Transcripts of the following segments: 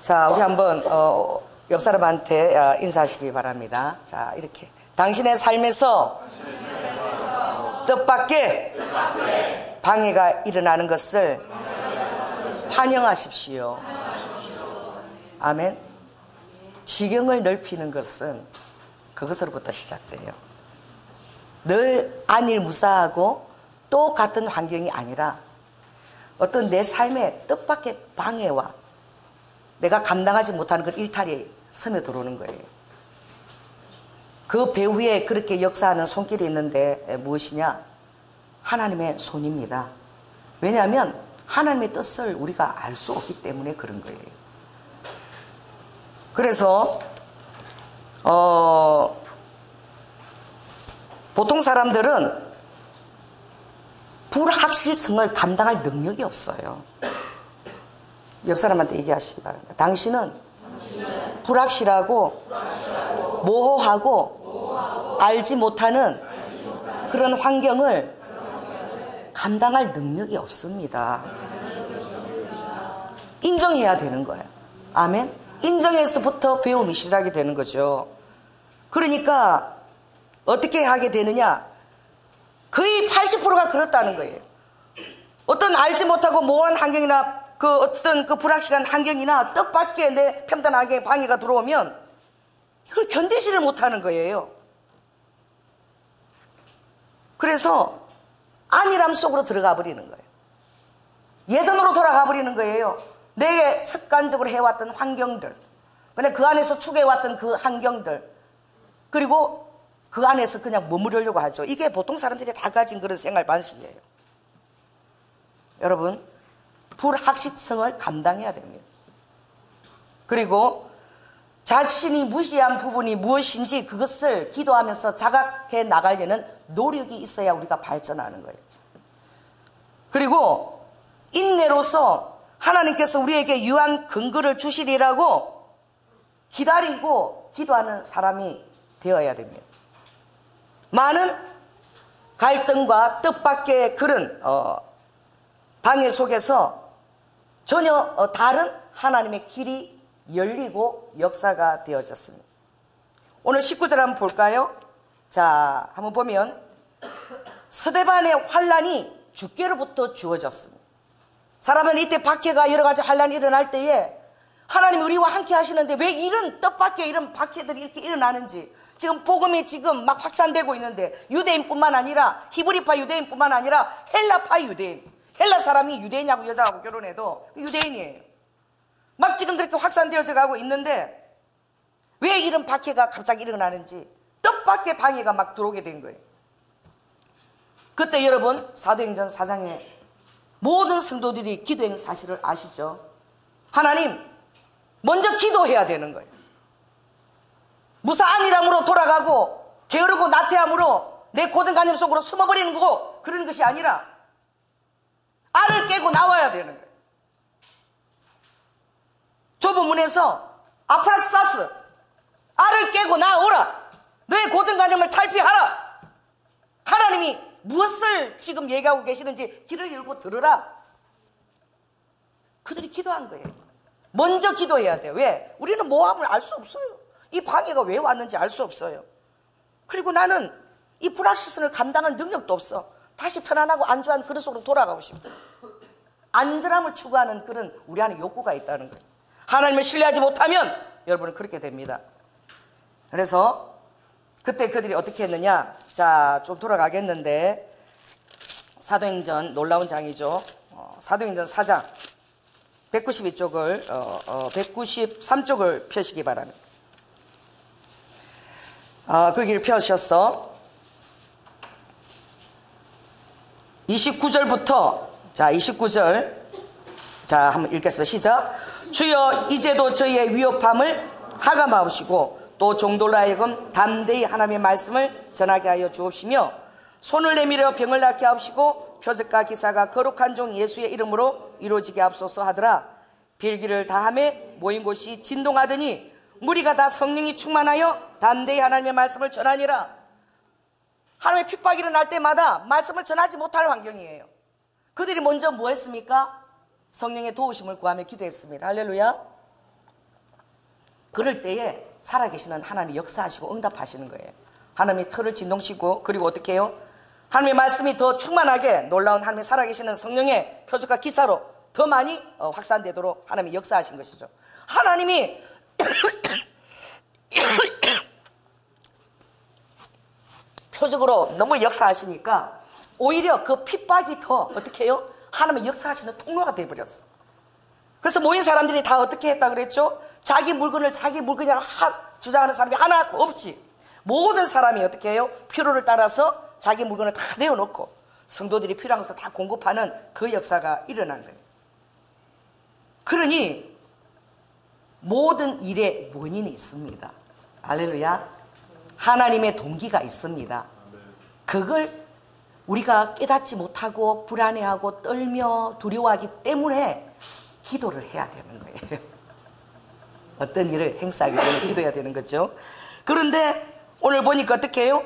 자, 우리 한번 옆 사람한테 인사하시기 바랍니다. 자, 이렇게 당신의 삶에서 뜻밖의 방해가 일어나는 것을 환영하십시오. 아멘. 지경을 넓히는 것은 그것으로부터 시작돼요. 늘 안일무사하고 똑같은 환경이 아니라 어떤 내 삶의 뜻밖의 방해와 내가 감당하지 못하는 그 일탈이 스며 들어오는 거예요. 그 배후에 그렇게 역사하는 손길이 있는데 무엇이냐? 하나님의 손입니다. 왜냐하면 하나님의 뜻을 우리가 알 수 없기 때문에 그런 거예요. 그래서 보통 사람들은 불확실성을 감당할 능력이 없어요. 옆 사람한테 얘기하시기 바랍니다. 당신은 불확실하고 모호하고 알지 못하는 그런 환경을 감당할 능력이 없습니다. 인정해야 되는 거예요. 아멘. 인정해서부터 배움이 시작이 되는 거죠. 그러니까 어떻게 하게 되느냐? 거의 80%가 그렇다는 거예요. 어떤 알지 못하고 모호한 환경이나 그 어떤 그 불확실한 환경이나 뜻밖의 내 평탄하게 방해가 들어오면 이걸 견디지를 못하는 거예요. 그래서 안일함 속으로 들어가 버리는 거예요. 예전으로 돌아가 버리는 거예요. 내게 습관적으로 해왔던 환경들, 그냥 그 안에서 추구해왔던 그 환경들, 그리고 그 안에서 그냥 머무르려고 하죠. 이게 보통 사람들이 다 가진 그런 생활 방식이에요. 여러분, 불확실성을 감당해야 됩니다. 그리고 자신이 무시한 부분이 무엇인지 그것을 기도하면서 자각해 나가려는 노력이 있어야 우리가 발전하는 거예요. 그리고 인내로서 하나님께서 우리에게 유한 근거를 주시리라고 기다리고 기도하는 사람이 되어야 됩니다. 많은 갈등과 뜻밖의 그런 방해 속에서 전혀 다른 하나님의 길이 열리고 역사가 되어졌습니다. 오늘 19절 한번 볼까요? 자, 한번 보면 스데반의 환란이 주께로부터 주어졌습니다. 사람은 이때 박해가 여러 가지 환란이 일어날 때에 하나님이 우리와 함께 하시는데 왜 이런 뜻밖의 이런 박해들이 이렇게 일어나는지, 지금 복음이 지금 막 확산되고 있는데 유대인뿐만 아니라 히브리파 유대인뿐만 아니라 헬라파 유대인, 헬라 사람이 유대인하고 여자하고 결혼해도 유대인이에요. 막 지금 그렇게 확산되어져 가고 있는데 왜 이런 박해가 갑자기 일어나는지, 뜻밖의 방해가 막 들어오게 된 거예요. 그때 여러분 사도행전 4장에 모든 성도들이 기도한 사실을 아시죠? 하나님, 먼저 기도해야 되는 거예요. 무사안일함으로 돌아가고 게으르고 나태함으로 내 고정관념 속으로 숨어버리는 거고 그런 것이 아니라 알을 깨고 나와야 되는 거예요. 좁은 문에서 아프락사스, 알을 깨고 나오라. 너의 고정관념을 탈피하라. 하나님이 무엇을 지금 얘기하고 계시는지 귀를 열고 들으라. 그들이 기도한 거예요. 먼저 기도해야 돼요. 왜? 우리는 모함을 알 수 없어요. 이 방해가 왜 왔는지 알 수 없어요. 그리고 나는 이 불확실성을 감당할 능력도 없어. 다시 편안하고 안주한 그릇 속으로 돌아가고 싶어. 안전함을 추구하는 그런 우리 안에 욕구가 있다는 거예요. 하나님을 신뢰하지 못하면 여러분은 그렇게 됩니다. 그래서 그때 그들이 어떻게 했느냐? 자, 좀 돌아가겠는데 사도행전 놀라운 장이죠. 사도행전 4장 192쪽을 193쪽을 펴시기 바랍니다. 거기를 펴셔서 29절부터 자 29절 자 한번 읽겠습니다. 시작. 주여, 이제도 저희의 위협함을 하감하시고 또 종들로 하여금 담대히 하나님의 말씀을 전하게 하여 주옵시며 손을 내밀어 병을 낫게 하옵시고 표적과 기사가 거룩한 종 예수의 이름으로 이루어지게 하옵소서 하더라. 빌기를 다함에 모인 곳이 진동하더니 무리가 다 성령이 충만하여 담대히 하나님의 말씀을 전하니라. 하나님의 핍박이 일어날 때마다 말씀을 전하지 못할 환경이에요. 그들이 먼저 뭐 했습니까? 성령의 도우심을 구하며 기도했습니다. 할렐루야. 그럴 때에 살아계시는 하나님이 역사하시고 응답하시는 거예요. 하나님이 틀을 진동시고, 그리고 어떻게 해요? 하나님의 말씀이 더 충만하게 놀라운 하나님의 살아계시는 성령의 표적과 기사로 더 많이 확산되도록 하나님이 역사하신 것이죠. 하나님이 표적으로 너무 역사하시니까 오히려 그 핍박이 더 어떻게 해요? 하나님의 역사하시는 통로가 되어버렸어. 그래서 모인 사람들이 다 어떻게 했다 그랬죠? 자기 물건이라고 주장하는 사람이 하나 없이 모든 사람이 어떻게 해요? 필요를 따라서 자기 물건을 다 내어놓고 성도들이 필요한 것을 다 공급하는 그 역사가 일어난 거예요. 그러니 모든 일에 원인이 있습니다. 할렐루야. 하나님의 동기가 있습니다. 그걸 우리가 깨닫지 못하고 불안해하고 떨며 두려워하기 때문에 기도를 해야 되는 거예요. 어떤 일을 행사하기 전에 기도해야 되는 거죠. 그런데 오늘 보니까 어떻게 해요?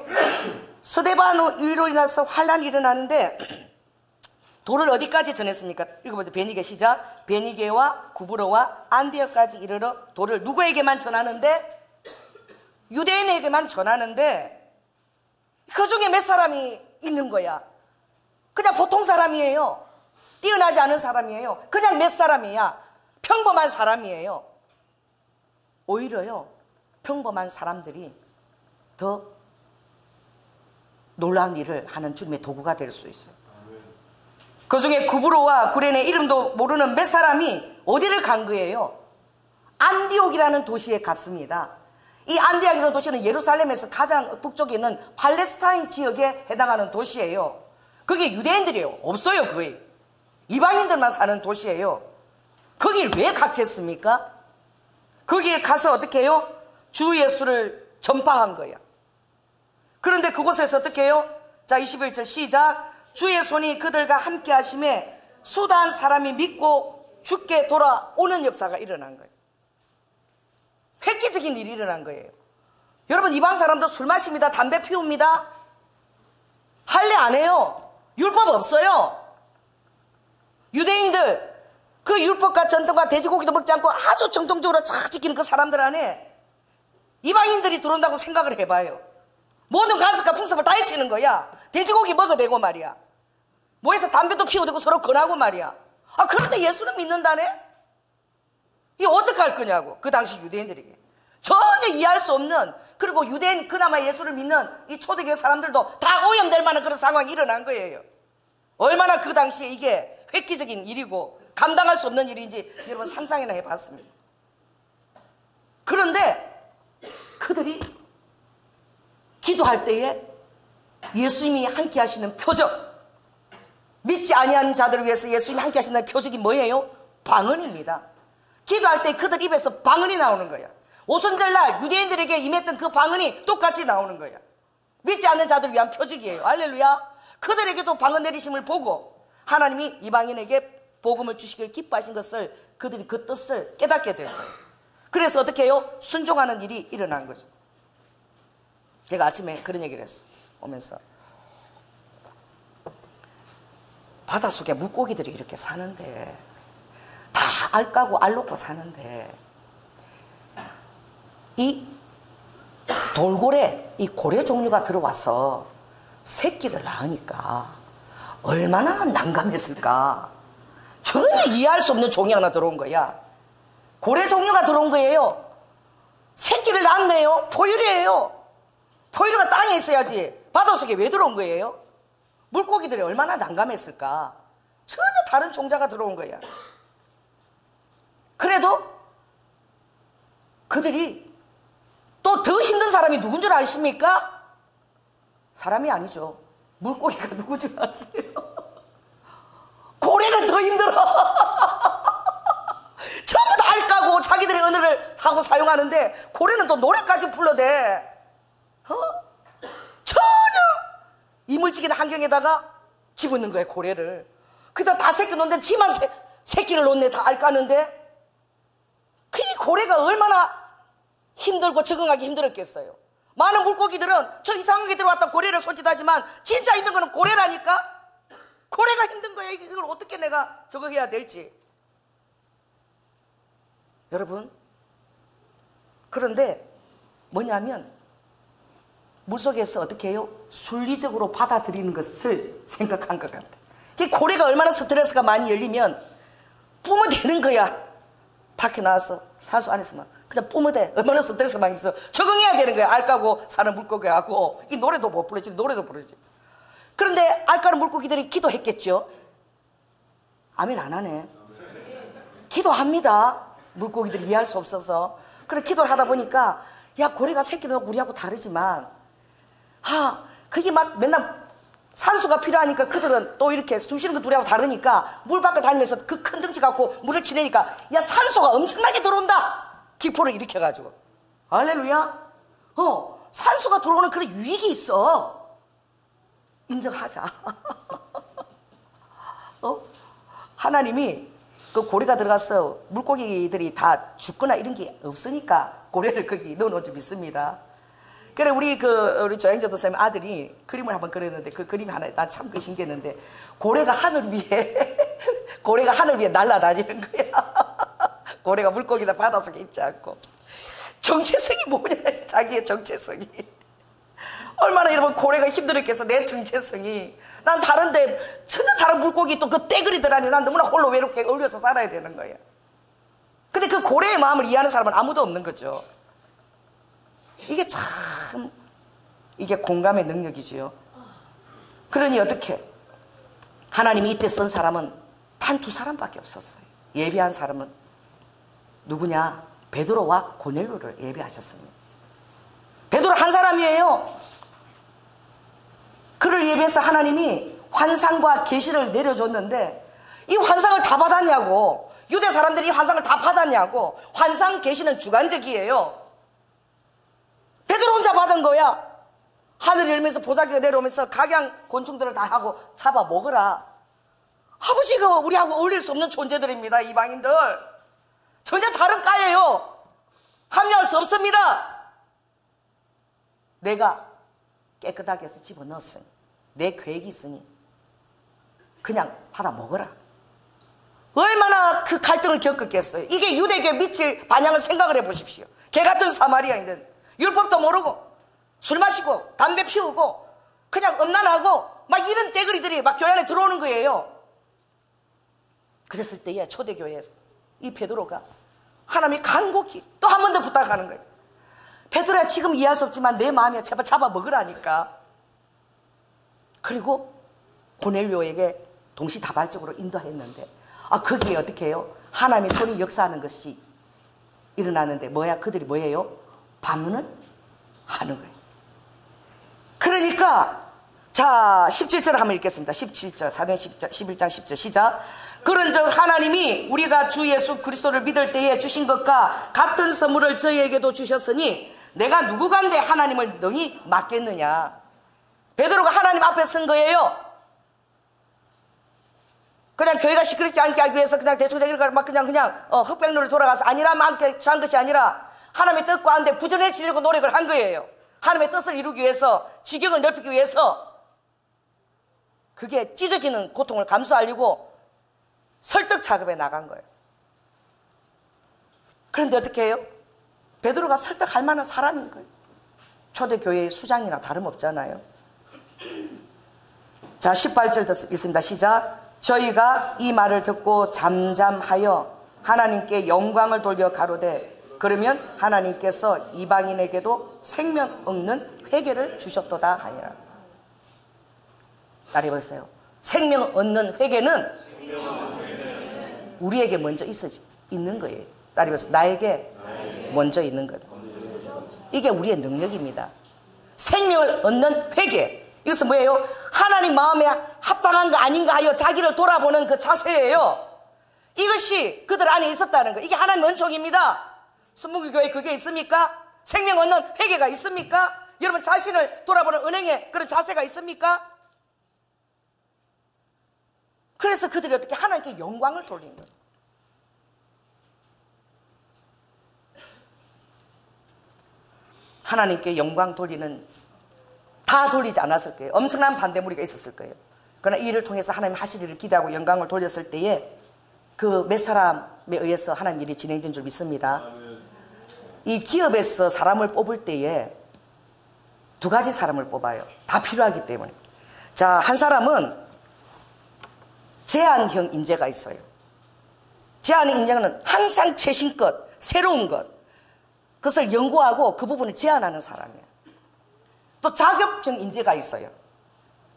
스데반의 일로 인해서 환란이 일어나는데 돌을 어디까지 전했습니까? 읽어보죠. 베니게 시작. 베니게와 구브로와 안디옥까지 이르러 돌을 누구에게만 전하는데? 유대인에게만 전하는데 그 중에 몇 사람이 있는 거야. 그냥 보통 사람이에요. 뛰어나지 않은 사람이에요. 그냥 몇 사람이야. 평범한 사람이에요. 오히려요, 평범한 사람들이 더 놀라운 일을 하는 주님의 도구가 될 수 있어요. 그 중에 구브로와 구레네 이름도 모르는 몇 사람이 어디를 간 거예요? 안디옥이라는 도시에 갔습니다. 이 안디옥이라는 도시는 예루살렘에서 가장 북쪽에 있는 팔레스타인 지역에 해당하는 도시예요. 그게 유대인들이에요. 없어요. 거의 이방인들만 사는 도시예요. 거길 왜 갔겠습니까? 거기에 가서 어떻게 해요? 주 예수를 전파한 거예요. 그런데 그곳에서 어떻게 해요? 자, 21절 시작. 주의 손이 그들과 함께 하심에 수다한 사람이 믿고 죽게 돌아오는 역사가 일어난 거예요. 획기적인 일이 일어난 거예요. 여러분, 이방 사람도 술 마십니다. 담배 피웁니다. 할례 안 해요. 율법 없어요. 유대인들 그 율법과 전통과 돼지고기도 먹지 않고 아주 정통적으로 착 지키는 그 사람들 안에 이방인들이 들어온다고 생각을 해봐요. 모든 가습과 풍습을 다 해치는 거야. 돼지고기 먹어도 되고 말이야. 뭐해서 담배도 피워도 되고 서로 권하고 말이야. 아, 그런데 예수는 믿는다네? 이거 어떻게 할 거냐고. 그 당시 유대인들에게 전혀 이해할 수 없는, 그리고 유대인 그나마 예수를 믿는 이 초대교회 사람들도 다 오염될 만한 그런 상황이 일어난 거예요. 얼마나 그 당시에 이게 획기적인 일이고 감당할 수 없는 일인지 여러분 상상이나 해봤습니다. 그런데 그들이 기도할 때에 예수님이 함께 하시는 표적, 믿지 아니하는 자들을 위해서 예수님이 함께 하시는 표적이 뭐예요? 방언입니다. 기도할 때 그들 입에서 방언이 나오는 거야. 오순절날 유대인들에게 임했던 그 방언이 똑같이 나오는 거야. 믿지 않는 자들을 위한 표적이에요. 할렐루야. 그들에게도 방언 내리심을 보고 하나님이 이방인에게 복음을 주시길 기뻐하신 것을 그들이 그 뜻을 깨닫게 됐어요. 그래서 어떻게 해요? 순종하는 일이 일어난 거죠. 제가 아침에 그런 얘기를 했어요. 오면서 바닷속에 물고기들이 이렇게 사는데, 다 알 까고 알 놓고 사는데, 이 돌고래, 이 고래 종류가 들어와서 새끼를 낳으니까 얼마나 난감했을까. 전혀 이해할 수 없는 종이 하나 들어온 거야. 고래 종류가 들어온 거예요. 새끼를 낳았네요. 포유류예요. 포유류가 땅에 있어야지 바닷속에 왜 들어온 거예요? 물고기들이 얼마나 난감했을까. 전혀 다른 종자가 들어온 거야. 그래도 그들이 또 더 힘든 사람이 누군 줄 아십니까? 사람이 아니죠. 물고기가 누군 줄 아세요? 고래는 더 힘들어. 전부 다 알 까고 자기들의 언어를 하고 사용하는데 고래는 또 노래까지 불러대. 전혀 이물질인 환경에다가 집어넣는 거예요, 고래를. 그래서 다 새끼 놓는데 지만 새끼를 놓네. 다 알 까는데. 그 고래가 얼마나 힘들고 적응하기 힘들었겠어요. 많은 물고기들은 저 이상하게 들어왔다 고래를 손짓하지만 진짜 힘든 거는 고래라니까. 고래가 힘든 거예요. 이걸 어떻게 내가 적응해야 될지. 여러분, 그런데 뭐냐면 물속에서 어떻게 해요? 순리적으로 받아들이는 것을 생각한 것 같아. 고래가 얼마나 스트레스가 많이 열리면 뿜어대는 거야. 밖에 나와서 사수 안에서만 그냥 뿜어대. 얼마나 스트레스가 많이 있어. 적응해야 되는 거야. 알까고 사는 물고기하고. 이 노래도 못 부르지. 노래도 부르지. 그런데 알까는 물고기들이 기도했겠죠. 아멘 안 하네. 기도합니다. 물고기들이 이해할 수 없어서. 그래 기도를 하다 보니까 야 고래가 새끼는 우리하고 다르지만 그게 막 맨날 산소가 필요하니까 그들은 또 이렇게 숨 쉬는 것도 우리하고 다르니까 물 밖에 다니면서 그 큰 덩치 갖고 물을 치내니까 야 산소가 엄청나게 들어온다. 기포를 일으켜가지고. 할렐루야. 산소가 들어오는 그런 유익이 있어. 인정하자. 하나님이 그 고래가 들어가서 물고기들이 다 죽거나 이런 게 없으니까 고래를 거기 넣어놓은 줄 믿습니다. 그래 우리 조양조도 쌤 아들이 그림을 한번 그렸는데 그 그림이 하나 난 참 신기했는데 고래가 하늘 위에 날아다니는 거야. 고래가 물고기다 바닷속에 있지 않고. 정체성이 뭐냐 자기의 정체성이. 얼마나 여러분 고래가 힘들었겠어. 내 정체성이. 난 다른데 전혀 다른 물고기 또 그 떼그리더라니 난 너무나 홀로 외롭게 얼려서 살아야 되는 거야. 근데 그 고래의 마음을 이해하는 사람은 아무도 없는 거죠. 이게 참 이게 공감의 능력이지요. 그러니 어떻게 하나님이 이때 쓴 사람은 단 2사람밖에 없었어요. 예비한 사람은 누구냐? 베드로와 고넬료를 예비하셨습니다. 베드로 한 사람이에요. 그를 예비해서 하나님이 환상과 계시를 내려줬는데 이 환상을 다 받았냐고. 유대 사람들이 이 환상을 다 받았냐고. 환상 계시는 주관적이에요. 베드로 혼자 받은 거야. 하늘을 열면서 보자기가 내려오면서 각양 곤충들을 다 하고 잡아 먹으라. 아버지가 우리하고 어울릴 수 없는 존재들입니다. 이방인들 전혀 다른 과예요. 합류할 수 없습니다. 내가 깨끗하게 해서 집어넣었으니 내 계획이 있으니 그냥 받아 먹어라. 얼마나 그 갈등을 겪었겠어요. 이게 유대교에 미칠 반향을 생각을 해보십시오. 개 같은 사마리아인들 율법도 모르고 술 마시고 담배 피우고 그냥 음란하고 막 이런 떼거리들이 막 교회 안에 들어오는 거예요. 그랬을 때에 초대교회에서 이 베드로가 하나님이 간곡히 또 한 번 더 부탁하는 거예요. 베드로야 지금 이해할 수 없지만 내 마음이야 제발 잡아 먹으라니까. 그리고 고넬료에게 동시다발적으로 인도했는데 거기에 어떻게 해요? 하나님의 손이 역사하는 것이 일어나는데 그들이 뭐예요? 방언을 하는 거예요. 그러니까 자 17절을 한번 읽겠습니다. 17절 사도행전 11장 10절 시작. 그런즉 하나님이 우리가 주 예수 그리스도를 믿을 때에 주신 것과 같은 선물을 저희에게도 주셨으니 내가 누구간데 하나님을 능히 맡겠느냐. 베드로가 하나님 앞에 선 거예요. 그냥 교회가 시끄럽지 않게 하기 위해서 그냥 대충 막 그냥 흑백로를 돌아가서 아니라면 함께 한 것이 아니라 하나님의 뜻과 가운데 부전해지려고 노력을 한 거예요. 하나님의 뜻을 이루기 위해서, 지경을 넓히기 위해서. 그게 찢어지는 고통을 감수하려고 설득 작업에 나간 거예요. 그런데 어떻게 해요? 베드로가 설득할 만한 사람인 거예요. 초대교회의 수장이나 다름없잖아요. 자 18절 읽습니다. 시작. 저희가 이 말을 듣고 잠잠하여 하나님께 영광을 돌려 가로되 그러면 하나님께서 이방인에게도 생명 얻는 회개를 주셨도다 하니라. 따라해보세요. 생명 얻는 회개는 우리에게 먼저 있는 거예요. 따라해보세요. 나에게 먼저 있는 것. 이게 우리의 능력입니다. 생명을 얻는 회개. 이것은 뭐예요? 하나님 마음에 합당한 거 아닌가 하여 자기를 돌아보는 그 자세예요. 이것이 그들 안에 있었다는 거. 이게 하나님 은총입니다. 순복음교회에 그게 있습니까? 생명 얻는 회개가 있습니까? 여러분 자신을 돌아보는 은행에 그런 자세가 있습니까? 그래서 그들이 어떻게 하나님께 영광을 돌린 거예요. 하나님께 영광 돌리는, 다 돌리지 않았을 거예요. 엄청난 반대무리가 있었을 거예요. 그러나 이 일을 통해서 하나님 하실 일을 기대하고 영광을 돌렸을 때에 그 몇 사람에 의해서 하나님 일이 진행된 줄 믿습니다. 이 기업에서 사람을 뽑을 때에 두 가지 사람을 뽑아요. 다 필요하기 때문에. 자, 한 사람은 제한형 인재가 있어요. 제한형 인재는 항상 최신 것, 새로운 것, 그것을 연구하고 그 부분을 제한하는 사람이에요. 또 자격형 인재가 있어요.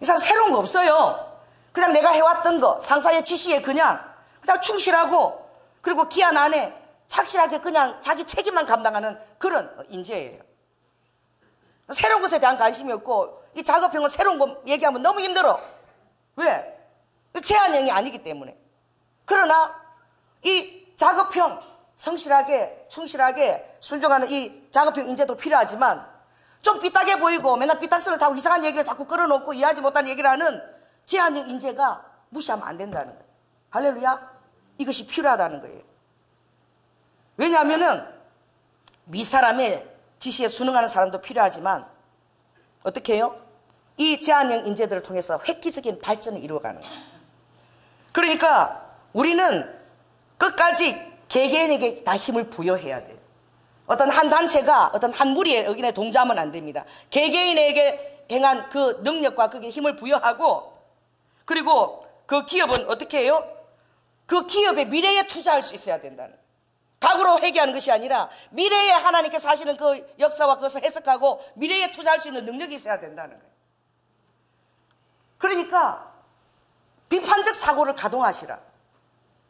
이 사람 새로운 거 없어요. 그냥 내가 해왔던 거, 상사의 지시에 그냥 충실하고, 그리고 기한 안에 착실하게 그냥 자기 책임만 감당하는 그런 인재예요. 새로운 것에 대한 관심이 없고, 이 작업형은 새로운 거 얘기하면 너무 힘들어. 왜? 제한형이 아니기 때문에. 그러나 이 작업형, 성실하게 충실하게 순종하는 이 작업형 인재도 필요하지만, 좀 삐딱해 보이고 맨날 삐딱선을 타고 이상한 얘기를 자꾸 끌어놓고 이해하지 못하는 얘기를 하는 제한형 인재가 무시하면 안 된다는 거예요. 할렐루야. 이것이 필요하다는 거예요. 왜냐하면은 미사람의 지시에 순응하는 사람도 필요하지만 어떻게 해요? 이 제한형 인재들을 통해서 획기적인 발전을 이루어가는 거예요. 그러니까 우리는 끝까지 개개인에게 다 힘을 부여해야 돼요. 어떤 한 단체가 어떤 한 무리의 의견에 동조하면 안 됩니다. 개개인에게 행한 그 능력과 그게 힘을 부여하고, 그리고 그 기업은 어떻게 해요? 그 기업의 미래에 투자할 수 있어야 된다는 거예요. 각으로 회개하는 것이 아니라 미래에 하나님께서 하시는 그 역사와 그것을 해석하고 미래에 투자할 수 있는 능력이 있어야 된다는 거예요. 그러니까 비판적 사고를 가동하시라.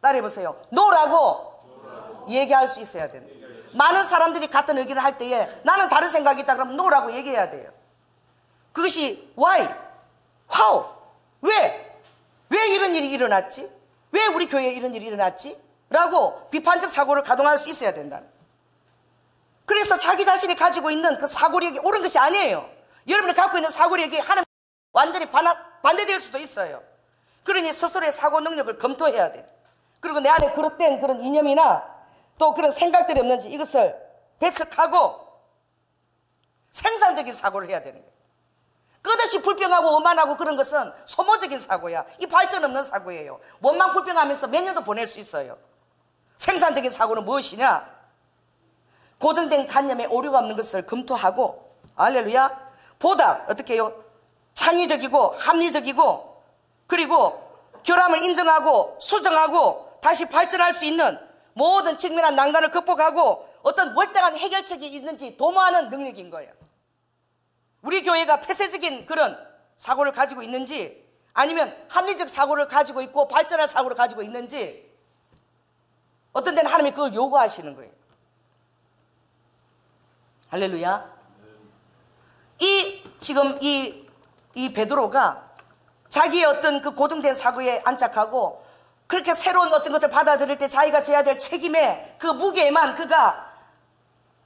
따라해보세요. 노라고 얘기할 수 있어야 된다. 많은 사람들이 같은 의견을 할 때에 나는 다른 생각이 있다 그러면 노라고 얘기해야 돼요. 그것이 why? how? 왜? 왜 이런 일이 일어났지? 왜 우리 교회에 이런 일이 일어났지? 라고 비판적 사고를 가동할 수 있어야 된다는. 그래서 자기 자신이 가지고 있는 그 사고력이 옳은 것이 아니에요. 여러분이 갖고 있는 사고력이 하나님 완전히 반대될 수도 있어요. 그러니 스스로의 사고 능력을 검토해야 돼요. 그리고 내 안에 그릇된 그런 이념이나 또 그런 생각들이 없는지 이것을 배척하고 생산적인 사고를 해야 되는 거예요. 끝없이 불평하고 원만하고 그런 것은 소모적인 사고야. 이 발전 없는 사고예요. 원망 불평하면서 몇 년도 보낼 수 있어요. 생산적인 사고는 무엇이냐? 고정된 관념에 오류가 없는 것을 검토하고, 할렐루야, 보다 어떻게 해요? 창의적이고 합리적이고, 그리고 결함을 인정하고 수정하고 다시 발전할 수 있는 모든 직면한 난관을 극복하고 어떤 월등한 해결책이 있는지 도모하는 능력인 거예요. 우리 교회가 폐쇄적인 그런 사고를 가지고 있는지, 아니면 합리적 사고를 가지고 있고 발전할 사고를 가지고 있는지, 어떤 데는 하나님이 그걸 요구하시는 거예요. 할렐루야. 지금 이 베드로가 자기의 어떤 그 고정된 사고에 안착하고 그렇게 새로운 어떤 것을 받아들일 때 자기가 져야 될 책임의 그 무게에만 그가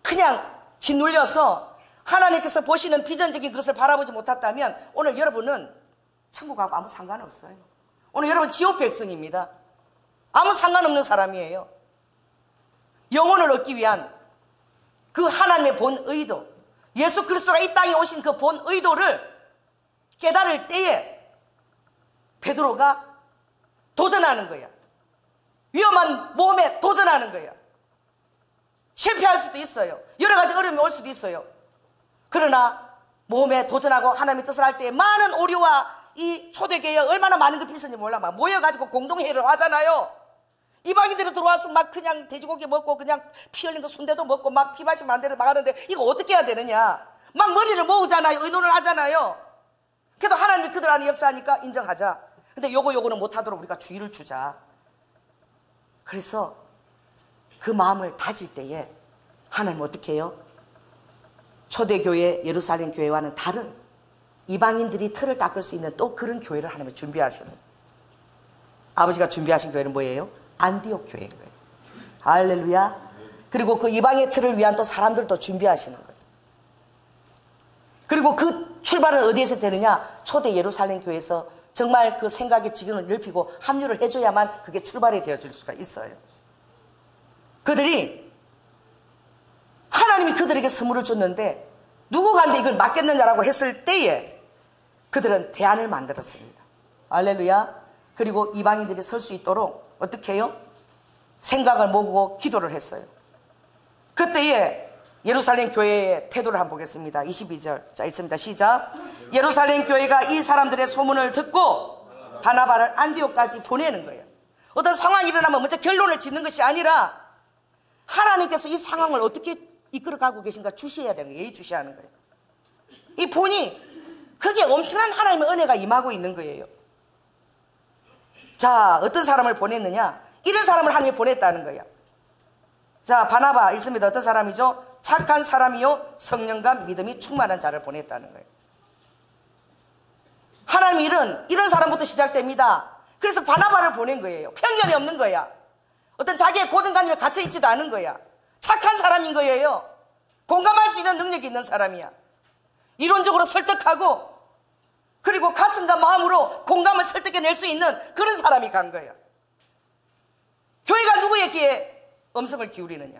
그냥 짓눌려서 하나님께서 보시는 비전적인 것을 바라보지 못했다면 오늘 여러분은 천국하고 아무 상관없어요. 오늘 여러분 지옥 백성입니다. 아무 상관없는 사람이에요. 영혼을 얻기 위한 그 하나님의 본 의도, 예수 그리스도가 이 땅에 오신 그 본 의도를 깨달을 때에 베드로가 도전하는 거야. 위험한 모험에 도전하는 거야. 실패할 수도 있어요. 여러 가지 어려움이 올 수도 있어요. 그러나 모험에 도전하고 하나님의 뜻을 할 때 많은 오류와 이 초대교회에 얼마나 많은 것들이 있었는지 몰라. 막 모여가지고 공동회의를 하잖아요. 이방인들이 들어와서 막 그냥 돼지고기 먹고 그냥 피 흘린 거 순대도 먹고 막 피 마시면 안 되는 막 하는데 이거 어떻게 해야 되느냐. 막 머리를 모으잖아요. 의논을 하잖아요. 그래도 하나님이 그들 안에 역사하니까 인정하자. 근데 요거는 못하도록 우리가 주의를 주자. 그래서 그 마음을 다질 때에 하나님은 어떻게 해요? 초대교회 예루살렘 교회와는 다른 이방인들이 틀을 닦을 수 있는 또 그런 교회를 하나님이 준비하시는 거예요. 아버지가 준비하신 교회는 뭐예요? 안디옥 교회인 거예요. 할렐루야. 그리고 그 이방의 틀을 위한 또 사람들도 준비하시는 거예요. 그리고 그 출발은 어디에서 되느냐? 초대 예루살렘 교회에서 정말 그 생각의 지경을 넓히고 합류를 해줘야만 그게 출발이 되어줄 수가 있어요. 그들이 하나님이 그들에게 선물을 줬는데 누구가 한테 이걸 맡겼느냐라고 했을 때에 그들은 대안을 만들었습니다. 할렐루야. 그리고 이방인들이 설 수 있도록 어떻게 해요? 생각을 모으고 기도를 했어요. 그때에 예루살렘 교회의 태도를 한번 보겠습니다. 22절. 자, 읽습니다. 시작. 예루살렘 교회가 이 사람들의 소문을 듣고 바나바를 안디옥까지 보내는 거예요. 어떤 상황이 일어나면 먼저 결론을 짓는 것이 아니라 하나님께서 이 상황을 어떻게 이끌어가고 계신가 주시해야 되는 거예요. 예의주시하는 거예요. 이 보니 그게 엄청난 하나님의 은혜가 임하고 있는 거예요. 자, 어떤 사람을 보냈느냐? 이런 사람을 하나님이 보냈다는 거예요. 자, 바나바 읽습니다. 어떤 사람이죠? 착한 사람이요 성령과 믿음이 충만한 자를 보냈다는 거예요. 하나님 일은 이런 사람부터 시작됩니다. 그래서 바나바를 보낸 거예요. 편견이 없는 거야. 어떤 자기의 고정관념에 갇혀 있지도 않은 거야. 착한 사람인 거예요. 공감할 수 있는 능력이 있는 사람이야. 이론적으로 설득하고 그리고 가슴과 마음으로 공감을 설득해낼 수 있는 그런 사람이 간 거야. 교회가 누구의 귀에 음성을 기울이느냐?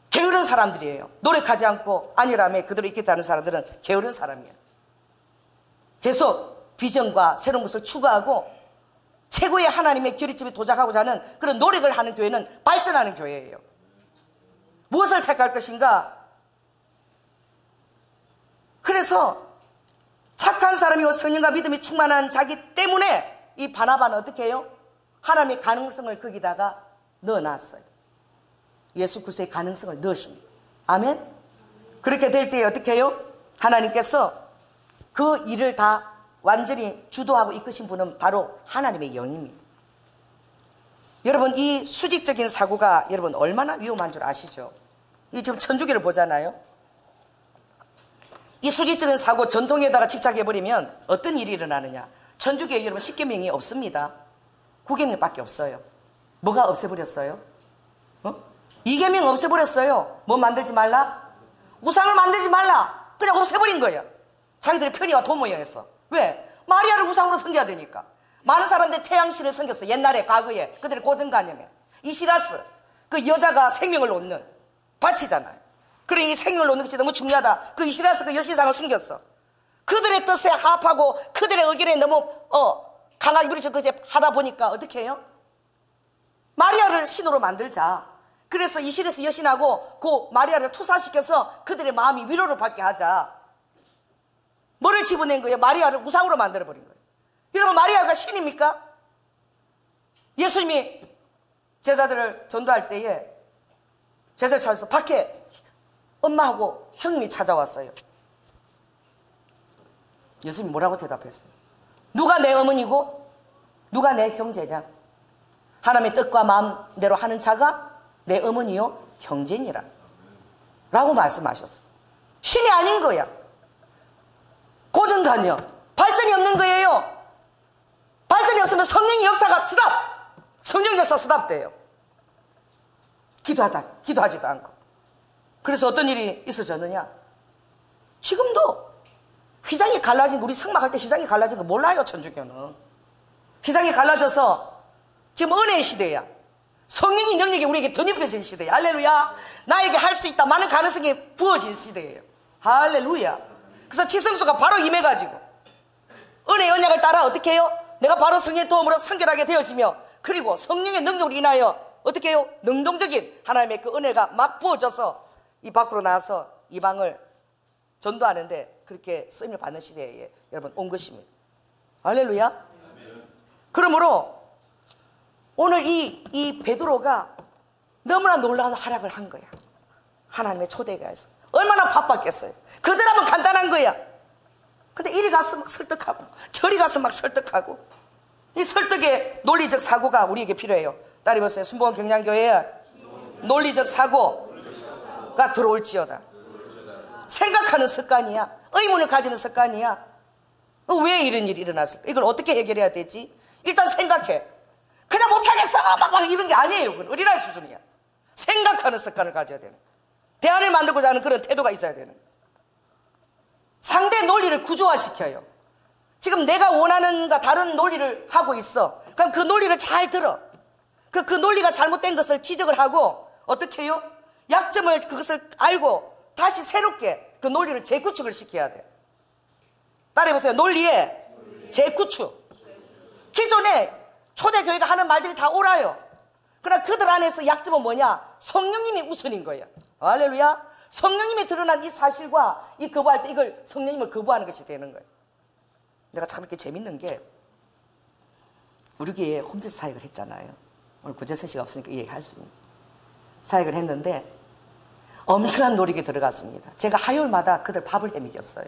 게으른 사람들이에요. 노력하지 않고 안일함에 그대로 있겠다는 사람들은 게으른 사람이야. 계속 비전과 새로운 것을 추구하고 최고의 하나님의 결의점에 도착하고자 하는 그런 노력을 하는 교회는 발전하는 교회예요. 무엇을 택할 것인가? 그래서 착한 사람이고 성령과 믿음이 충만한 자기 때문에 이 바나바는 어떻게 해요? 하나님의 가능성을 거기다가 넣어놨어요. 예수 그리스도의 가능성을 넣으십니다. 아멘? 그렇게 될 때 어떻게 해요? 하나님께서 그 일을 다 완전히 주도하고 이끄신 분은 바로 하나님의 영입니다. 여러분, 이 수직적인 사고가 여러분 얼마나 위험한 줄 아시죠? 이 지금 천주교를 보잖아요. 이 수직적인 사고 전통에다가 집착해버리면 어떤 일이 일어나느냐? 천주교에 여러분 10계명이 없습니다. 9계명밖에 없어요. 뭐가 없애버렸어요? 2계명 없애버렸어요. 뭐 만들지 말라? 우상을 만들지 말라. 그냥 없애버린 거예요. 자기들의 편의와 도모여서. 왜? 마리아를 우상으로 섬겨야 되니까. 많은 사람들이 태양신을 섬겼어. 옛날에 과거에 그들의 고정관념에. 이시라스, 그 여자가 생명을 놓는 바치잖아요. 그러니 생명을 놓는 것이 너무 중요하다. 그 이시라스 그 여신상을 숨겼어. 그들의 뜻에 합하고 그들의 의견에 너무 강하게 부딪혀 하다 보니까 어떻게 해요? 마리아를 신으로 만들자. 그래서 이시라스 여신하고 그 마리아를 투사시켜서 그들의 마음이 위로를 받게 하자. 뭐를 집어낸 거예요? 마리아를 우상으로 만들어버린 거예요. 여러분, 마리아가 신입니까? 예수님이 제자들을 전도할 때에 제자들 찾아서 밖에 엄마하고 형님이 찾아왔어요. 예수님이 뭐라고 대답했어요? 누가 내 어머니고 누가 내 형제냐? 하나님의 뜻과 마음대로 하는 자가 내 어머니요 형제니라 라고 말씀하셨어요. 신이 아닌 거야. 고정관념, 발전이 없는 거예요. 발전이 없으면 성령의 역사가 스탑! 성령 역사 스탑돼요. 기도하지도 않고. 그래서 어떤 일이 있어졌느냐? 지금도 휘장이 갈라진, 우리 성막할 때 휘장이 갈라진 거 몰라요, 천주교는. 휘장이 갈라져서 지금 은혜의 시대야. 성령의 능력이 우리에게 덧입혀진 시대야. 할렐루야. 나에게 할 수 있다. 많은 가능성이 부어진 시대예요. 할렐루야. 그래서 지성소가 바로 임해가지고 은혜의 언약을 따라 어떻게 해요? 내가 바로 성령의 도움으로 성결하게 되어지며 그리고 성령의 능력으로 인하여 어떻게 해요? 능동적인 하나님의 그 은혜가 막 부어져서 이 밖으로 나와서 이방을 전도하는데 그렇게 쓰임을 받는 시대에 여러분 온 것입니다. 할렐루야. 그러므로 오늘 이 베드로가 너무나 놀라운 활약을 한 거야. 하나님의 초대가에서 얼마나 바빴겠어요. 거절하면 간단한 거야. 근데 이리 가서 막 설득하고 저리 가서 막 설득하고 이 설득의 논리적 사고가 우리에게 필요해요. 따라해 보세요. 순복음 경량교회에 논리적 사고가 들어올지어다. 생각하는 습관이야. 의문을 가지는 습관이야. 왜 이런 일이 일어났을까? 이걸 어떻게 해결해야 되지? 일단 생각해. 그냥 못하겠어 막 이런 게 아니에요. 그건 어린아이 수준이야. 생각하는 습관을 가져야 되는, 대안을 만들고자 하는 그런 태도가 있어야 되는. 상대 논리를 구조화시켜요. 지금 내가 원하는가 다른 논리를 하고 있어. 그럼 그 논리를 잘 들어. 그 논리가 잘못된 것을 지적을 하고 어떻게 해요? 약점을 그것을 알고 다시 새롭게 그 논리를 재구축을 시켜야 돼. 따라해보세요. 논리의 재구축. 기존에 초대교회가 하는 말들이 다 옳아요. 그러나 그들 안에서 약점은 뭐냐? 성령님이 우선인 거예요. 할렐루야. 성령님이 드러난 이 사실과 이 거부할 때 이걸 성령님을 거부하는 것이 되는 거예요. 내가 참 이렇게 재밌는 게 우리 교회에 홈즈 사역을 했잖아요. 오늘 구재선 씨가 없으니까 얘기할 수 있는 사역을 했는데 엄청난 노력이 들어갔습니다. 제가 화요일마다 그들 밥을 해먹였어요.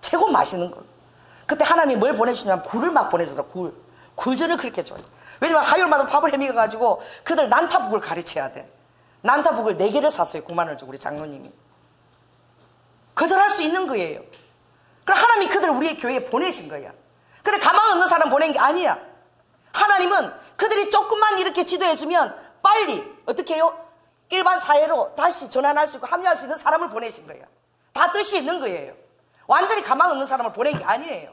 최고 맛있는 거. 그때 하나님이 뭘 보내주냐면 굴을 막 보내주더라고요. 굴전을 그렇게 줘요. 왜냐면 화요일마다 밥을 해먹여가지고 그들 난타북을 가르쳐야 돼. 난타북을 4개를 샀어요. 9만 원을 주고 우리 장로님이. 거절할 수 있는 거예요. 그럼 하나님이 그들을 우리의 교회에 보내신 거야. 근데 가망 없는 사람 보낸 게 아니야. 하나님은 그들이 조금만 이렇게 지도해주면 빨리 어떻게 해요? 일반 사회로 다시 전환할 수 있고 합류할 수 있는 사람을 보내신 거예요. 다 뜻이 있는 거예요. 완전히 가망 없는 사람을 보낸 게 아니에요.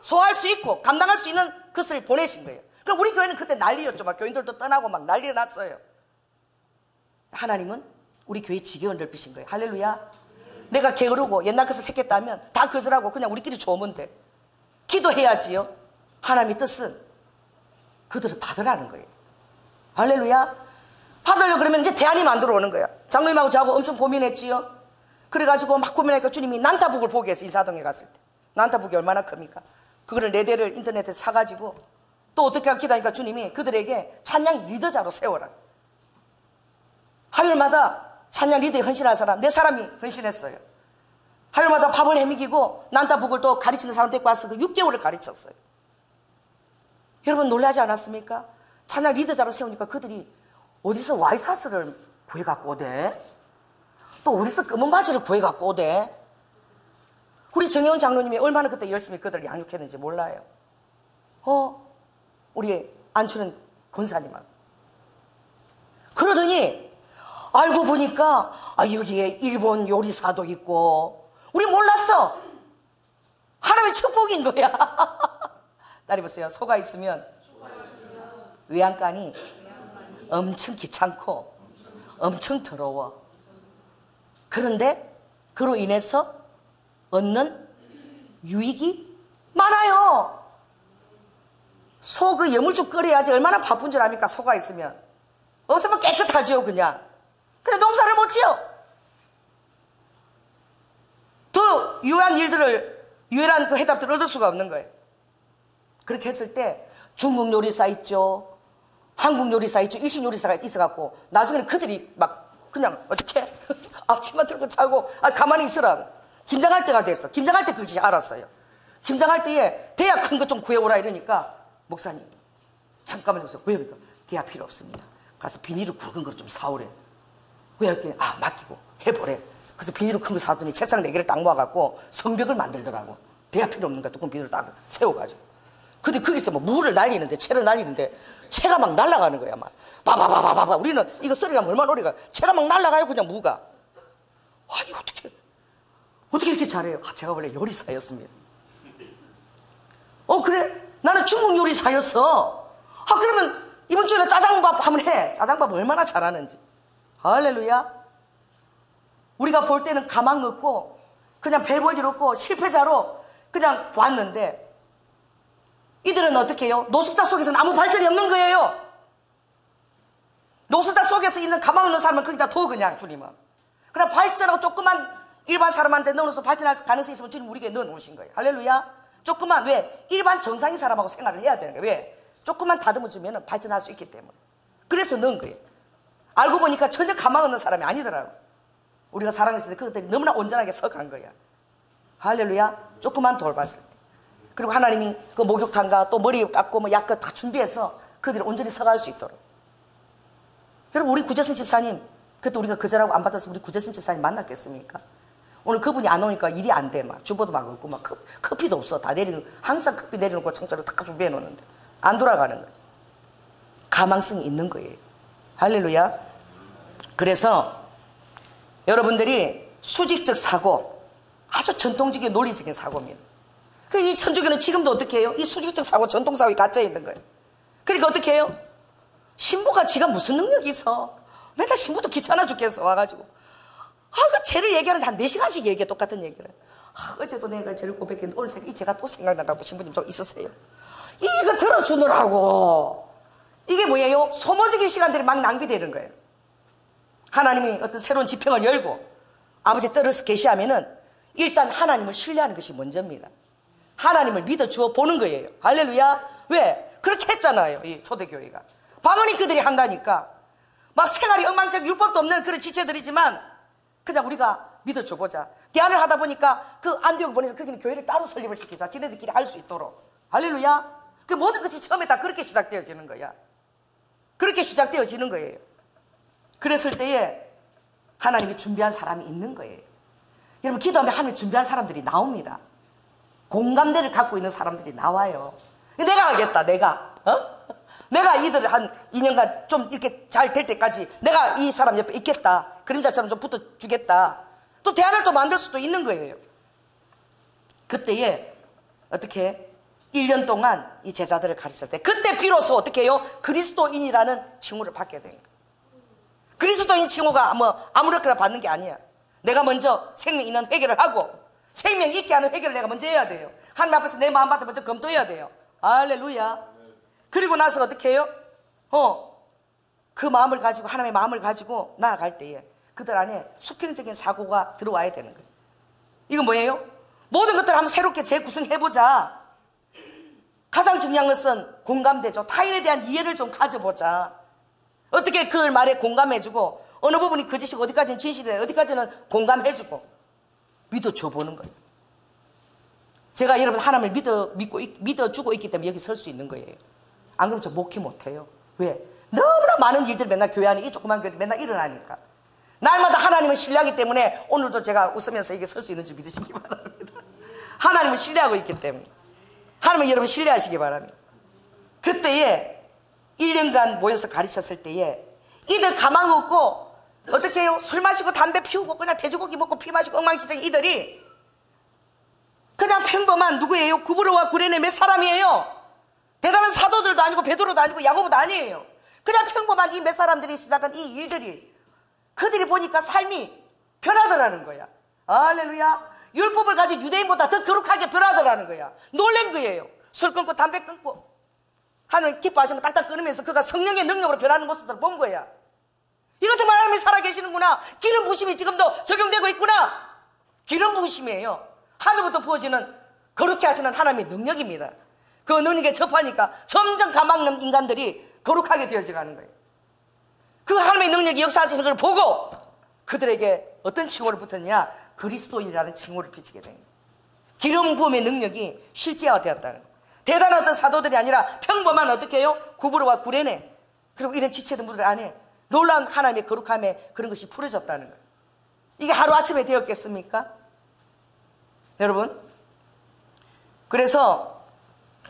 소화할 수 있고 감당할 수 있는 것을 보내신 거예요. 그럼 우리 교회는 그때 난리였죠. 막 교인들도 떠나고 막 난리가 났어요. 하나님은 우리 교회 지경을 넓히신 거예요. 할렐루야. 내가 게으르고 옛날 것을 택했다면 다 거절하고 그냥 우리끼리 좋으면 돼. 기도해야지요. 하나님의 뜻은 그들을 받으라는 거예요. 할렐루야. 받으려고 그러면 이제 대안이 만들어 오는 거야. 장로님하고 저하고 엄청 고민했지요. 그래가지고 막 고민하니까 주님이 난타북을 보게 했어. 인사동에 갔을 때. 난타북이 얼마나 큽니까? 그거를 4대를 인터넷에 사가지고 또 어떻게 하고 기도하니까 주님이 그들에게 찬양 리더자로 세워라. 화요일마다 찬양 리더에 헌신할 사람, 4사람이 헌신했어요. 화요일마다 밥을 해먹이고 난타북을 또 가르치는 사람 데리고 와서 그 6개월을 가르쳤어요. 여러분 놀라지 않았습니까? 찬양 리더자로 세우니까 그들이 어디서 와이사스를 구해갖고 오대? 또 어디서 검은 바지를 구해갖고 오대? 우리 정혜원 장로님이 얼마나 그때 열심히 그들을 양육했는지 몰라요. 우리 안추는 권사님하고. 그러더니 알고 보니까 여기에 일본 요리사도 있고 우리 몰랐어. 하나님의 축복인 거야. 딸이 보세요. 소가 있으면 외양간이 엄청 귀찮고 엄청 더러워. 그런데 그로 인해서 얻는 유익이 많아요. 소 그 여물죽 끓여야지 얼마나 바쁜 줄 압니까? 소가 있으면. 없으면 깨끗하지요 그냥. 근데 농사를 못 지어. 더 유한 일들을 유일한 그 해답들을 얻을 수가 없는 거예요. 그렇게 했을 때 중국 요리사 있죠, 한국 요리사 있죠, 일식 요리사가 있어갖고 나중에는 그들이 막 그냥 어떻게 앞치마 들고 자고 가만히 있으라고 김장할 때가 됐어. 김장할 때 그것이 알았어요. 김장할 때에 대야 큰 거 좀 구해오라 이러니까 목사님 잠깐만 좀 왜요? 대야 필요 없습니다. 가서 비닐을 굵은 걸 좀 사오래. 왜 이렇게 맡기고 해보래. 그래서 비닐을 큰 거 사더니 책상 4개를 딱 모아갖고 성벽을 만들더라고. 대야 필요 없는 거 뚜껑 비닐을 딱 세워가지고. 근데 거기서 뭐 무를 날리는데 채를 날리는데 채가 막 날아가는 거야. 막 바바바바바바. 우리는 이거 썰으려면 얼마나 오래가. 채가 막 날아가요 그냥 무가. 아니 어떻게 이렇게 잘해요? 제가 원래 요리사였습니다. 그래? 나는 중국 요리사였어. 그러면 이번 주에 짜장밥 한번 해. 짜장밥 얼마나 잘하는지. 할렐루야. 우리가 볼 때는 가망 없고 그냥 별 볼 일 없고 실패자로 그냥 봤는데 이들은 어떻게 해요? 노숙자 속에서는 아무 발전이 없는 거예요. 노숙자 속에서 있는 가망 없는 사람은 거기다 둬 그냥 주님은. 그냥 발전하고 조그만 일반 사람한테 넣어서 발전할 가능성이 있으면 주님 우리에게 넣어놓으신 거예요. 할렐루야. 조그만 왜? 일반 정상인 사람하고 생활을 해야 되는 거예요. 왜? 조금만 다듬어 주면 발전할 수 있기 때문에. 그래서 넣은 거예요. 알고 보니까 전혀 가망 없는 사람이 아니더라고. 우리가 사랑했을 때 그것들이 너무나 온전하게 서간 거야. 할렐루야. 조그만 돌봤을 때. 그리고 하나님이 그 목욕탕과 또 머리 깎고 뭐 약과 다 준비해서 그들이 온전히 서갈 수 있도록. 여러분 우리 구재선 집사님 그때 우리가 거절하고 안 받아서 우리 구재선 집사님 만났겠습니까? 오늘 그분이 안 오니까 일이 안 돼. 막 주보도 막 없고 막 커피도 없어. 다 내리는 항상 커피 내려놓고 청자로 다 준비해 놓는데 안 돌아가는 거예요. 가망성이 있는 거예요. 할렐루야. 그래서 여러분들이 수직적 사고 아주 전통적인 논리적인 사고입니다. 이 천주교는 지금도 어떻게 해요? 이 수직적 사고 전통사고에 갇혀 있는 거예요. 그러니까 어떻게 해요? 신부가 지가 무슨 능력이 있어? 맨날 신부도 귀찮아 죽겠어 와가지고 그 죄를 얘기하는데 한 4시간씩 얘기해. 똑같은 얘기를. 어제도 내가 죄를 고백했는데 오늘 이 죄가 또 생각나가고 신부님 좀 있으세요. 이거 들어주느라고 이게 뭐예요? 소모적인 시간들이 막 낭비되는 거예요. 하나님이 어떤 새로운 지평을 열고 아버지 떨어서 계시하면은 일단 하나님을 신뢰하는 것이 먼저입니다. 하나님을 믿어주어 보는 거예요. 할렐루야. 왜? 그렇게 했잖아요. 이 초대교회가. 방언이 그들이 한다니까. 막 생활이 엉망진창 율법도 없는 그런 지체들이지만 그냥 우리가 믿어줘 보자. 대안을 하다 보니까 그 안디옥 보내서 거기는 교회를 따로 설립을 시키자. 지네들끼리 할 수 있도록. 할렐루야. 그 모든 것이 처음에 다 그렇게 시작되어지는 거야. 그렇게 시작되어지는 거예요. 그랬을 때에 하나님이 준비한 사람이 있는 거예요. 여러분 기도하면 하나님이 준비한 사람들이 나옵니다. 공감대를 갖고 있는 사람들이 나와요. 내가 하겠다. 내가 내가 이들을 한 2년간 좀 이렇게 잘 될 때까지 내가 이 사람 옆에 있겠다. 그림자처럼 좀 붙어주겠다. 또 대안을 또 만들 수도 있는 거예요. 그때에 어떻게 1년 동안 이 제자들을 가르칠 때 그때 비로소 어떻게 해요? 그리스도인이라는 칭호를 받게 된 거예요. 그리스도인 칭호가 뭐 아무렇게나 받는 게 아니야. 내가 먼저 생명 있는 회개를 하고 생명 있게 하는 회개를 내가 먼저 해야 돼요. 하나님 앞에서 내 마음밭을 먼저 검토해야 돼요. 할렐루야. 그리고 나서 어떻게 해요? 그 마음을 가지고 하나님의 마음을 가지고 나아갈 때에 그들 안에 수평적인 사고가 들어와야 되는 거예요. 이건 뭐예요? 모든 것들을 한번 새롭게 재구성해보자. 가장 중요한 것은 공감대죠. 타인에 대한 이해를 좀 가져보자. 어떻게 그 말에 공감해주고 어느 부분이 거짓이고 어디까지는 진실이고 어디까지는 공감해주고 믿어줘 보는 거예요. 제가 여러분 하나님을 믿어주고 있기 때문에 여기 설 수 있는 거예요. 안 그러면 저 목회 못해요. 왜? 너무나 많은 일들이 맨날 교회 안에 이 조그만 교회도 맨날 일어나니까. 날마다 하나님을 신뢰하기 때문에 오늘도 제가 웃으면서 이게 설 수 있는 줄 믿으시기 바랍니다. 하나님을 신뢰하고 있기 때문에. 하나님을 여러분 신뢰하시기 바랍니다. 그때에 1년간 모여서 가르쳤을 때에 이들 가망 없고 어떻게 해요? 술 마시고 담배 피우고 그냥 돼지고기 먹고 피 마시고 엉망진창 이들이 그냥 평범한 누구예요? 구브로와 구레네 몇 사람이에요? 대단한 사도들도 아니고 베드로도 아니고 야고보도 아니에요. 그냥 평범한 이 몇 사람들이 시작한 이 일들이 그들이 보니까 삶이 변하더라는 거야. 할렐루야. 율법을 가진 유대인보다 더 거룩하게 변하더라는 거야. 놀란 거예요. 술 끊고 담배 끊고 하나님 기뻐하시는 거 딱딱 끊으면서 그가 성령의 능력으로 변하는 모습들을 본 거야. 이거 정말 하나님이 살아계시는구나. 기름 부심이 지금도 적용되고 있구나. 기름 부심이에요. 하늘부터 부어지는 거룩해 하시는 하나님의 능력입니다. 그 능력에 접하니까 점점 가망없는 인간들이 거룩하게 되어져가는 거예요. 그 하나님의 능력이 역사하시는 걸 보고 그들에게 어떤 칭호를 붙었냐? 그리스도인이라는 칭호를 비치게 된 거예요. 기름 부음의 능력이 실제화되었다는 거예요. 대단한 어떤 사도들이 아니라 평범한 어떻게 해요? 구브로와 구레네 그리고 이런 지체들 분들 안에 놀라운 하나님의 거룩함에 그런 것이 풀어졌다는 거예요. 이게 하루아침에 되었겠습니까? 여러분 그래서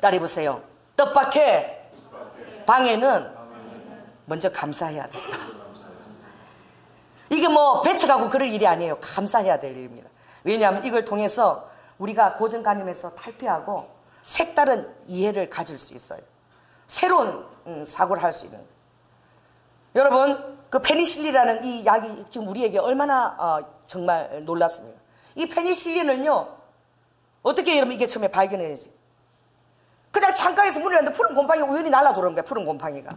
따라해보세요. 뜻밖의 방해는 먼저 감사해야 된다. 이게 뭐 배척하고 그럴 일이 아니에요. 감사해야 될 일입니다. 왜냐하면 이걸 통해서 우리가 고정관념에서 탈피하고 색다른 이해를 가질 수 있어요. 새로운 사고를 할 수 있는. 여러분 그 페니실린이라는 이 약이 지금 우리에게 얼마나 정말 놀랍습니다. 이 페니실린을요 어떻게 여러분 이게 처음에 발견해야지? 그냥 창가에서 문을 열었는데 푸른 곰팡이가 우연히 날아 들어오는 거야. 푸른 곰팡이가.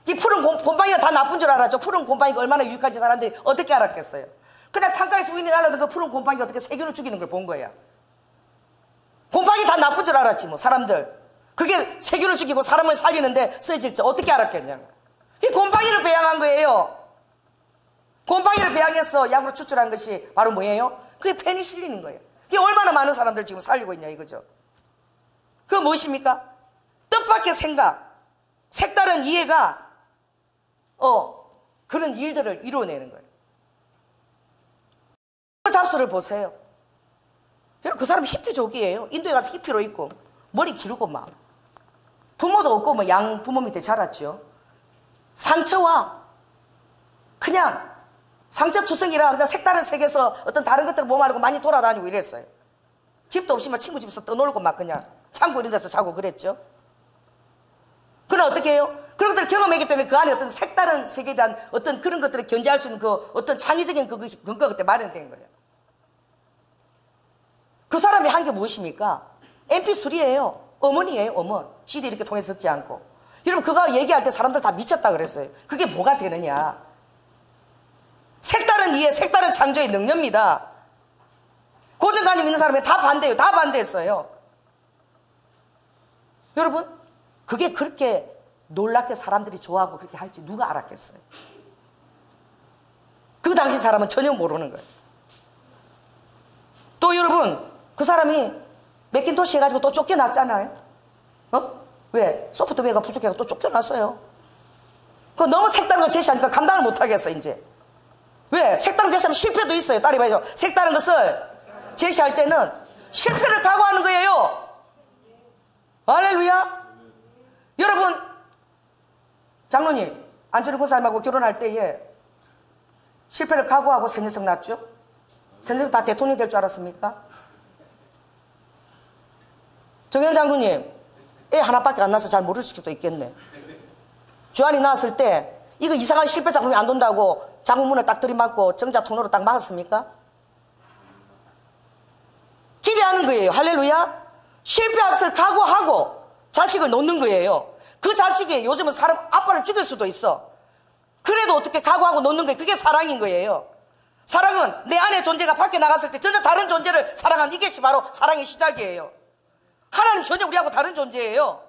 이 푸른 곰팡이가 다 나쁜 줄 알았죠. 푸른 곰팡이가 얼마나 유익한지 사람들이 어떻게 알았겠어요? 그냥 창가에서 우연히 날아든 그 푸른 곰팡이가 어떻게 세균을 죽이는 걸 본 거야. 곰팡이 다 나쁜 줄 알았지 뭐 사람들. 그게 세균을 죽이고 사람을 살리는데 쓰여질 줄 어떻게 알았겠냐고. 이 곰팡이를 배양한 거예요. 곰팡이를 배양해서 약으로 추출한 것이 바로 뭐예요? 그게 페니실린인 거예요. 이게 얼마나 많은 사람들 지금 살리고 있냐 이거죠. 그거 무엇입니까? 뜻밖의 생각, 색다른 이해가 그런 일들을 이루어내는 거예요. 잡수를 보세요. 여러분 그 사람 히피족이에요. 인도에 가서 히피로 있고 머리 기르고 막 부모도 없고 뭐 양 부모 밑에 자랐죠. 상처와 그냥 상처투성이라 그냥 색다른 세계에서 어떤 다른 것들을 몸하고 많이 돌아다니고 이랬어요. 집도 없이 막 친구 집에서 떠놀고 막 그냥 창고 이런 데서 자고 그랬죠. 그럼 어떻게 해요? 그런 것들을 경험했기 때문에 그 안에 어떤 색다른 세계에 대한 어떤 그런 것들을 견제할 수 있는 그 어떤 창의적인 그것이 근거가 그때 마련된 거예요. 그 사람이 한 게 무엇입니까? MP3예요. 어머니예요. 어머니. CD 이렇게 통해서 듣지 않고 여러분 그거 얘기할 때 사람들 다 미쳤다 그랬어요. 그게 뭐가 되느냐. 색다른 이해, 색다른 창조의 능력입니다. 고정관념 있는 사람이 다 반대해요. 다 반대했어요. 여러분 그게 그렇게 놀랍게 사람들이 좋아하고 그렇게 할지 누가 알았겠어요. 그 당시 사람은 전혀 모르는 거예요. 또 여러분 그 사람이 맥킨토시 해가지고 또 쫓겨났잖아요. 왜? 소프트웨어가 부족해서 또 쫓겨났어요. 그 너무 색다른 걸 제시하니까 감당을 못하겠어 이제. 왜? 색다른 제시하면 실패도 있어요. 딸이 봐요. 색다른 것을 제시할 때는 실패를 각오하는 거예요. 할렐루야. 여러분 장로님 안철호 권사님하고 결혼할 때에 실패를 각오하고 생년석 났죠? 생년석 다 대통령이 될 줄 알았습니까? 정현 장로님 애 하나밖에 안 나서 잘 모를 수도 있겠네. 주한이 나왔을 때 이거 이상한 실패 작품이 안 돈다고 장문을 딱 들이맞고 정자 통로로 딱 막았습니까? 기대하는 거예요. 할렐루야. 실패할 것을 각오하고 자식을 놓는 거예요. 그 자식이 요즘은 사람 아빠를 죽일 수도 있어. 그래도 어떻게 각오하고 놓는 거예요. 그게 사랑인 거예요. 사랑은 내 안의 존재가 밖에 나갔을 때 전혀 다른 존재를 사랑하는 이게 바로 사랑의 시작이에요. 하나님 전혀 우리하고 다른 존재예요.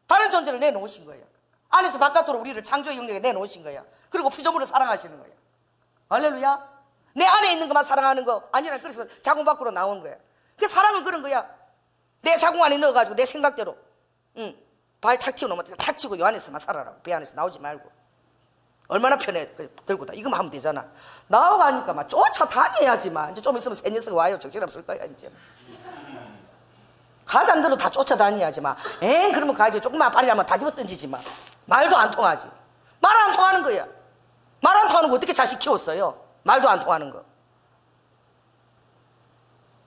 다른 존재를 내놓으신 거예요. 안에서 바깥으로 우리를 창조의 영역에 내놓으신 거예요. 그리고 피조물을 사랑하시는 거예요. 할렐루야. 내 안에 있는 것만 사랑하는 거 아니라 그래서 자궁 밖으로 나오는 거야. 그 사랑은 그런 거야. 내 자궁 안에 넣어가지고 내 생각대로 발 탁 튀어놓으면 탁 치고 요 안에서만 살아라고. 배 안에서 나오지 말고. 얼마나 편해. 들고 다 이거만 하면 되잖아. 나와가니까 막 쫓아다녀야지만. 이제 좀 있으면 새 녀석이 와요. 정신없을 거야 이제. 가장들도 다 쫓아다녀야지 마. 그러면 가야지. 조금만 빨리라면 다 집어 던지지 마. 말도 안 통하지. 말 안 통하는 거야. 말 안 통하는 거 어떻게 자식 키웠어요? 말도 안 통하는 거.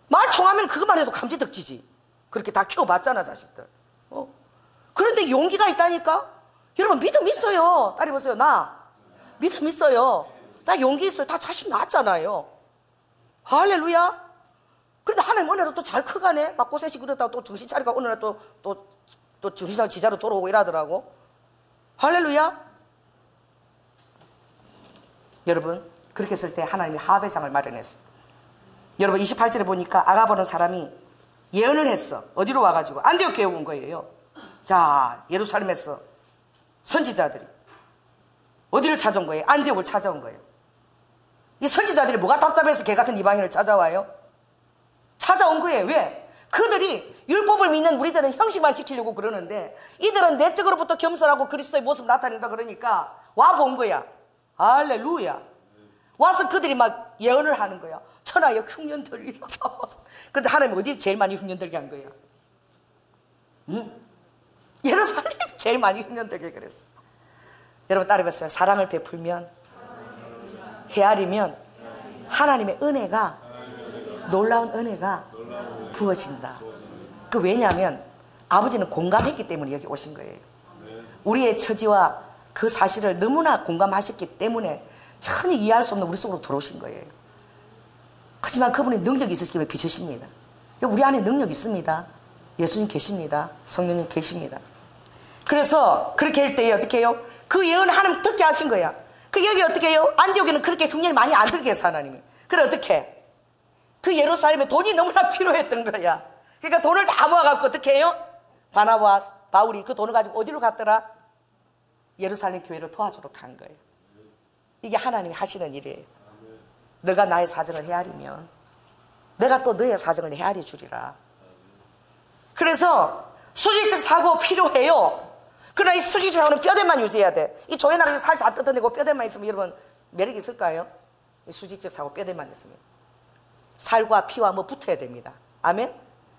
말 통하면 그것만 해도 감지덕지지. 그렇게 다 키워봤잖아 자식들. 그런데 용기가 있다니까. 여러분 믿음 있어요. 딸이 보세요. 나 믿음 있어요. 나 용기 있어요. 다 자식 낳았잖아요. 할렐루야. 그런데 하나님 은혜로 또 잘 커가네. 막 고세시 그러다가 또 정신 차리고 어느 날 또 정신상 지자로 돌아오고 이러더라고. 할렐루야. 여러분 그렇게 했을 때 하나님이 하배장을 마련했어. 여러분 28절에 보니까 아가보는 사람이 예언을 했어. 어디로 와가지고 안디옥 온 거예요. 자 예루살렘에서 선지자들이 어디를 찾아온 거예요? 안디옥을 찾아온 거예요. 이 선지자들이 뭐가 답답해서 개 같은 이방인을 찾아와요? 찾아온 거예요. 왜? 그들이 율법을 믿는 우리들은 형식만 지키려고 그러는데 이들은 내적으로부터 겸손하고 그리스도의 모습 나타낸다 그러니까 와본 거야. 할렐루야. 와서 그들이 막 예언을 하는 거야. 천하의 흉년들이. 그런데 하나님 어디 제일 많이 흉년들게 한 거야? 예루살렘 제일 많이 흉년들게 그랬어. 여러분 따라해봤어요. 사랑을 베풀면 헤아리면 하나님의 은혜가 놀라운 은혜가 부어진다. 그 왜냐하면 아버지는 공감했기 때문에 여기 오신 거예요. 우리의 처지와 그 사실을 너무나 공감하셨기 때문에 전혀 이해할 수 없는 우리 속으로 들어오신 거예요. 하지만 그분이 능력이 있으시기 때문에 비추십니다. 우리 안에 능력이 있습니다. 예수님 계십니다. 성령님 계십니다. 그래서 그렇게 할 때에 어떻게 해요? 그 예언 하나님 듣게 하신 거야. 그 여기 어떻게 해요? 안디옥에는 그렇게 흉년이 많이 안 들게 해서 하나님이. 그래 어떻게 해? 그 예루살렘에 돈이 너무나 필요했던 거야. 그러니까 돈을 다 모아갖고 어떻게 해요? 바나바와 바울이 그 돈을 가지고 어디로 갔더라? 예루살렘 교회를 도와주러 간 거예요. 이게 하나님이 하시는 일이에요. 너가 나의 사정을 헤아리면 내가 또 너의 사정을 헤아려 주리라. 그래서 수직적 사고 필요해요. 그러나 이 수직적 사고는 뼈대만 유지해야 돼. 이 조연하게 살 다 뜯어내고 뼈대만 있으면 여러분 매력 있을까요? 이 수직적 사고 뼈대만 있으면 살과 피와 뭐 붙어야 됩니다. 아멘?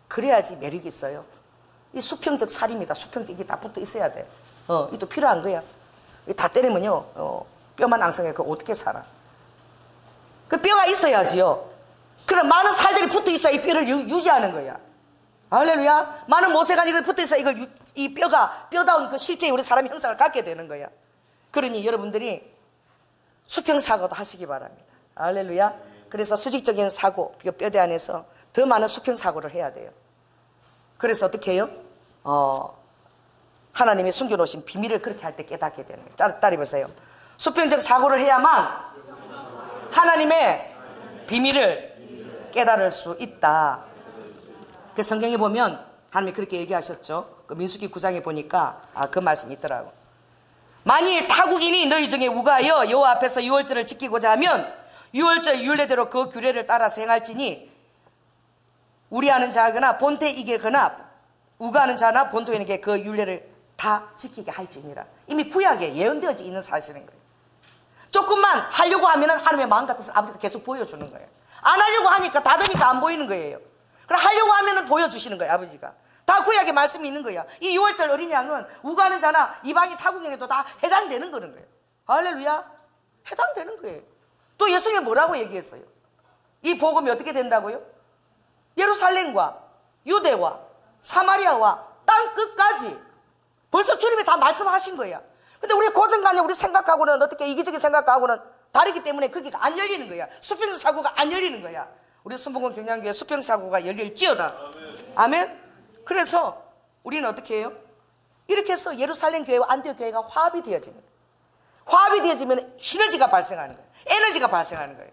그래야지 매력이 있어요. 이 수평적 살입니다. 수평적 이게 다 붙어 있어야 돼. 이것도 필요한 거야. 다 때리면요 뼈만 앙상해. 그 어떻게 살아? 그 뼈가 있어야지요. 그럼 많은 살들이 붙어 있어야 이 뼈를 유지하는 거야. 할렐루야. 많은 모세가지가 붙어 있어야 이 뼈가 뼈다운 그 실제 우리 사람 형상을 갖게 되는 거야. 그러니 여러분들이 수평사고도 하시기 바랍니다. 할렐루야. 그래서 수직적인 사고, 뼈대 안에서 더 많은 수평사고를 해야 돼요. 그래서 어떻게 해요? 하나님이 숨겨놓으신 비밀을 그렇게 할 때 깨닫게 되는 거예요. 따라 보세요. 수평적 사고를 해야만 하나님의 비밀을 깨달을 수 있다. 그 성경에 보면 하나님이 그렇게 얘기하셨죠. 그 민수기 9장에 보니까 그 말씀이 있더라고. 만일 타국인이 너희 중에 우가하여 여호와 앞에서 유월절을 지키고자 하면 유월절 율례대로 그 규례를 따라서 행할지니 우리하는 자거나 본토에 이게거나 우가하는 자나 본토인에게 그 율례를 다 지키게 할지니라. 이미 구약에 예언되어져 있는 사실인 거예요. 조금만 하려고 하면 하나님의 마음 같아서 아버지가 계속 보여주는 거예요. 안 하려고 하니까 닫으니까 안 보이는 거예요. 그럼 하려고 하면 보여주시는 거예요. 아버지가 다 구약에 말씀이 있는 거예요. 이 6월절 어린 양은 우가하는 자나 이방인 타국인에도 다 해당되는 거는 거예요. 할렐루야. 해당되는 거예요. 또 예수님이 뭐라고 얘기했어요? 이 복음이 어떻게 된다고요? 예루살렘과 유대와 사마리아와 땅 끝까지 벌써 주님이 다 말씀하신 거야. 근데 우리 고정관념, 우리 생각하고는 어떻게 이기적인 생각하고는 다르기 때문에 거기가 안 열리는 거야. 수평사고가 안 열리는 거야. 우리 순복음 경량교회 수평사고가 열릴지어다. 아멘. 그래서 우리는 어떻게 해요? 이렇게 해서 예루살렘 교회와 안디옥 교회가 화합이 되어집니다. 화합이 되어지면 시너지가 발생하는 거예요. 에너지가 발생하는 거예요.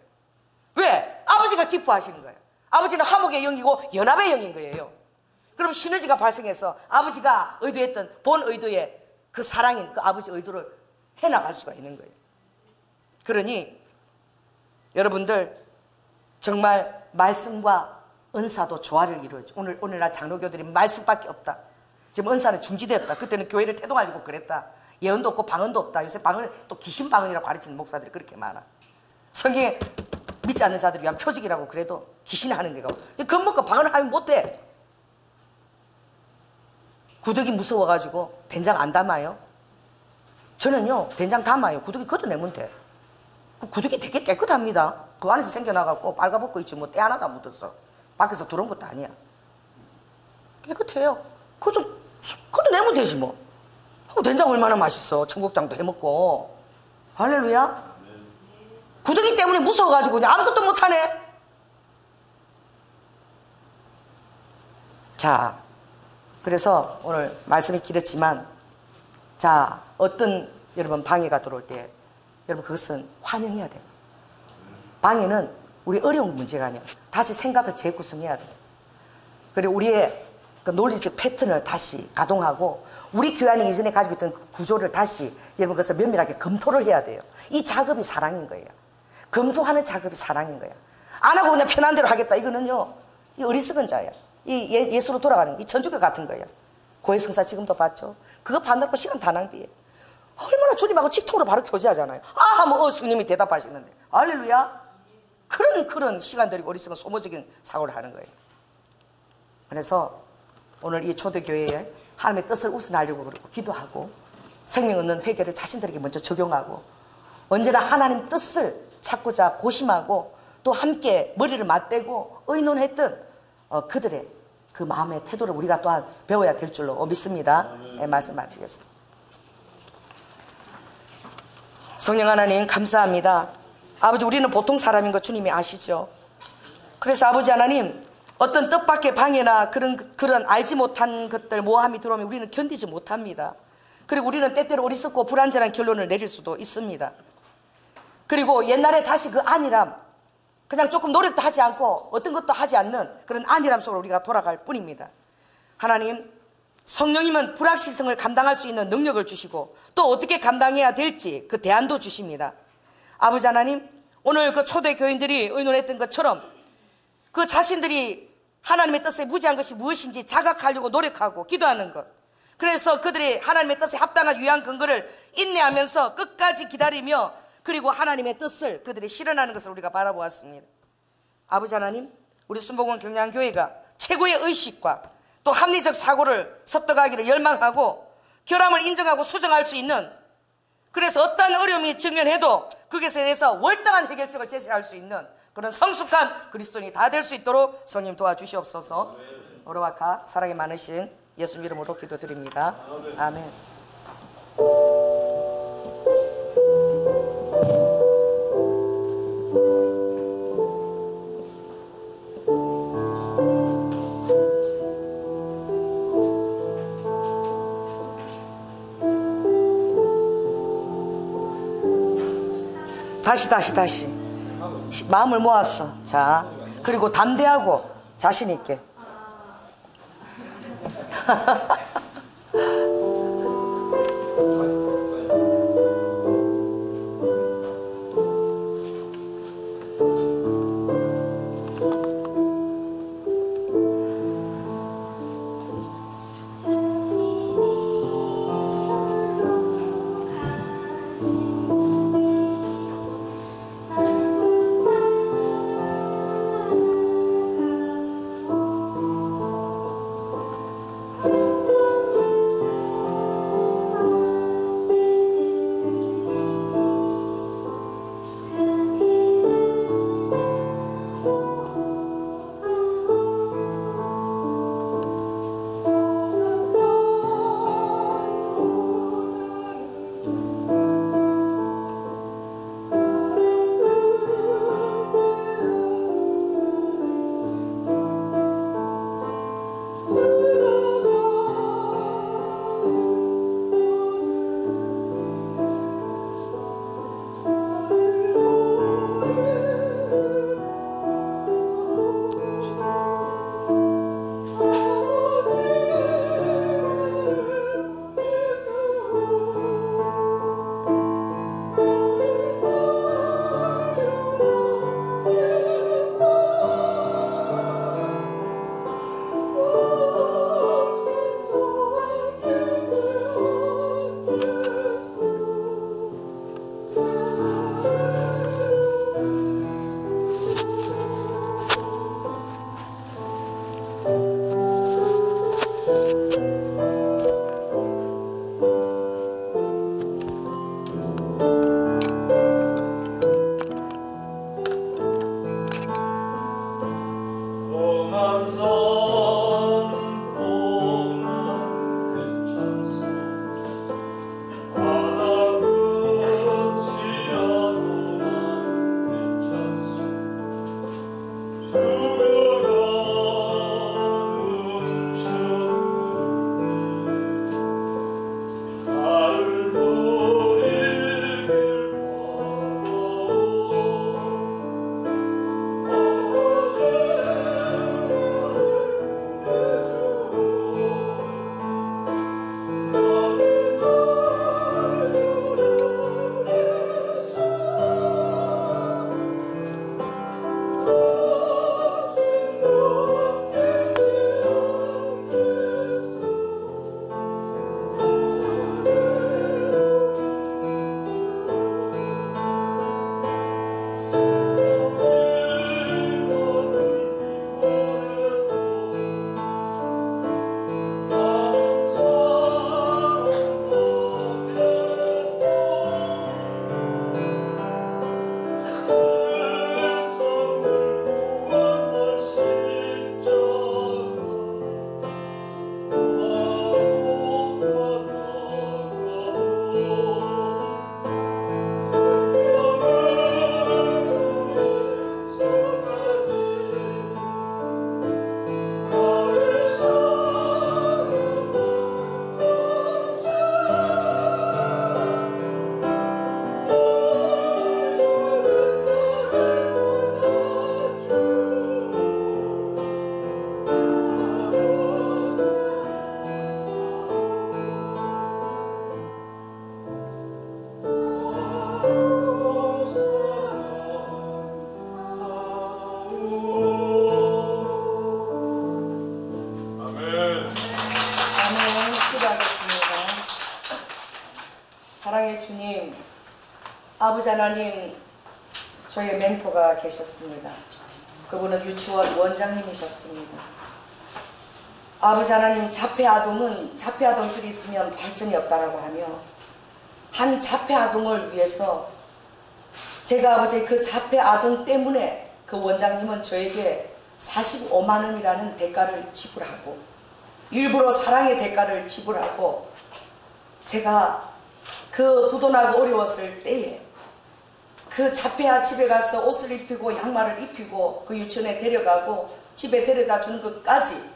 왜? 아버지가 기뻐하시는 거예요. 아버지는 화목의 영이고 연합의 영인 거예요. 그럼 시너지가 발생해서 아버지가 의도했던 본 의도의 그 사랑인 그 아버지 의도를 해나갈 수가 있는 거예요. 그러니 여러분들 정말 말씀과 은사도 조화를 이루어져. 오늘날 장로교들이 말씀밖에 없다. 지금 은사는 중지되었다. 그때는 교회를 태동하려고 그랬다. 예언도 없고 방언도 없다. 요새 방언은 또 귀신 방언이라고 가르치는 목사들이 그렇게 많아. 성경에 믿지 않는 자들을 위한 표적이라고 그래도 귀신이 하는 데가 겁먹고 방언을 하면 못해. 구더기 무서워가지고 된장 안 담아요. 저는요 된장 담아요. 구더기 걷어내면 돼. 그 구더기 되게 깨끗합니다. 그 안에서 생겨나갖고 빨가벗고 있지 뭐 때 하나도 안 묻었어. 밖에서 들어온 것도 아니야. 깨끗해요. 그거 좀 걷어내면 되지 뭐. 된장 얼마나 맛있어. 청국장도 해먹고. 할렐루야. 구더기 때문에 무서워가지고 그냥 아무것도 못하네. 자, 그래서 오늘 말씀이 길었지만, 자, 어떤 여러분 방해가 들어올 때 여러분 그것은 환영해야 돼요. 방해는 우리 어려운 문제가 아니야. 다시 생각을 재구성해야 돼요. 그리고 우리의 그 논리적 패턴을 다시 가동하고 우리 교회 안에 이전에 가지고 있던 그 구조를 다시 여러분 그것을 면밀하게 검토를 해야 돼요. 이 작업이 사랑인 거예요. 검토하는 작업이 사랑인 거야. 안 하고 그냥 편한 대로 하겠다. 이거는요, 이 어리석은 자야. 이 예수로 돌아가는 이 천주교 같은 거야. 고해성사 지금도 봤죠. 그거 반놓고 시간 다 낭비해. 얼마나 주님하고 직통으로 바로 교제하잖아요. 아, 뭐 스님이 대답하시는데. 할렐루야. 그런 시간들이 어리석은 소모적인 사고를 하는 거예요. 그래서 오늘 이 초대교회에 하나님의 뜻을 우선하려고 그러고 기도하고 생명 얻는 회개를 자신들에게 먼저 적용하고 언제나 하나님 뜻을 찾고자 고심하고 또 함께 머리를 맞대고 의논했던 그들의 그 마음의 태도를 우리가 또한 배워야 될 줄로 믿습니다. 네, 말씀 마치겠습니다. 성령 하나님 감사합니다. 아버지, 우리는 보통 사람인 거 주님이 아시죠. 그래서 아버지 하나님, 어떤 뜻밖의 방해나 그런 알지 못한 것들 모함이 들어오면 우리는 견디지 못합니다. 그리고 우리는 때때로 어리석고 불완전한 결론을 내릴 수도 있습니다. 그리고 옛날에 다시 그 안일함, 그냥 조금 노력도 하지 않고 어떤 것도 하지 않는 그런 안일함 속으로 우리가 돌아갈 뿐입니다. 하나님, 성령님은 불확실성을 감당할 수 있는 능력을 주시고 또 어떻게 감당해야 될지 그 대안도 주십니다. 아버지 하나님, 오늘 그 초대 교인들이 의논했던 것처럼 그 자신들이 하나님의 뜻에 무지한 것이 무엇인지 자각하려고 노력하고 기도하는 것, 그래서 그들이 하나님의 뜻에 합당한 유한 근거를 인내하면서 끝까지 기다리며 그리고 하나님의 뜻을 그들이 실현하는 것을 우리가 바라보았습니다. 아버지 하나님, 우리 순복음 경량교회가 최고의 의식과 또 합리적 사고를 습득하기를 열망하고 결함을 인정하고 수정할 수 있는, 그래서 어떤 어려움이 직면해도 그것에 대해서 월등한 해결책을 제시할 수 있는 그런 성숙한 그리스도인이 다 될 수 있도록 성령 도와주시옵소서. 오로와카 사랑이 많으신 예수 이름으로 기도드립니다. 아멘. 다시. 마음을 모았어. 자, 그리고 담대하고 자신 있게. 사랑의 주님, 아버지 하나님, 저의 멘토가 계셨습니다. 그분은 유치원 원장님이셨습니다. 아버지 하나님, 자폐아동은 자폐아동들이 있으면 발전이 없다라고 하며 한 자폐아동을 위해서 제가 아버지 그 자폐아동 때문에 그 원장님은 저에게 45만 원이라는 대가를 지불하고 일부러 사랑의 대가를 지불하고 제가 그 부도나고 어려웠을 때에 그 자폐아 집에 가서 옷을 입히고 양말을 입히고 그 유치원에 데려가고 집에 데려다 주는 것까지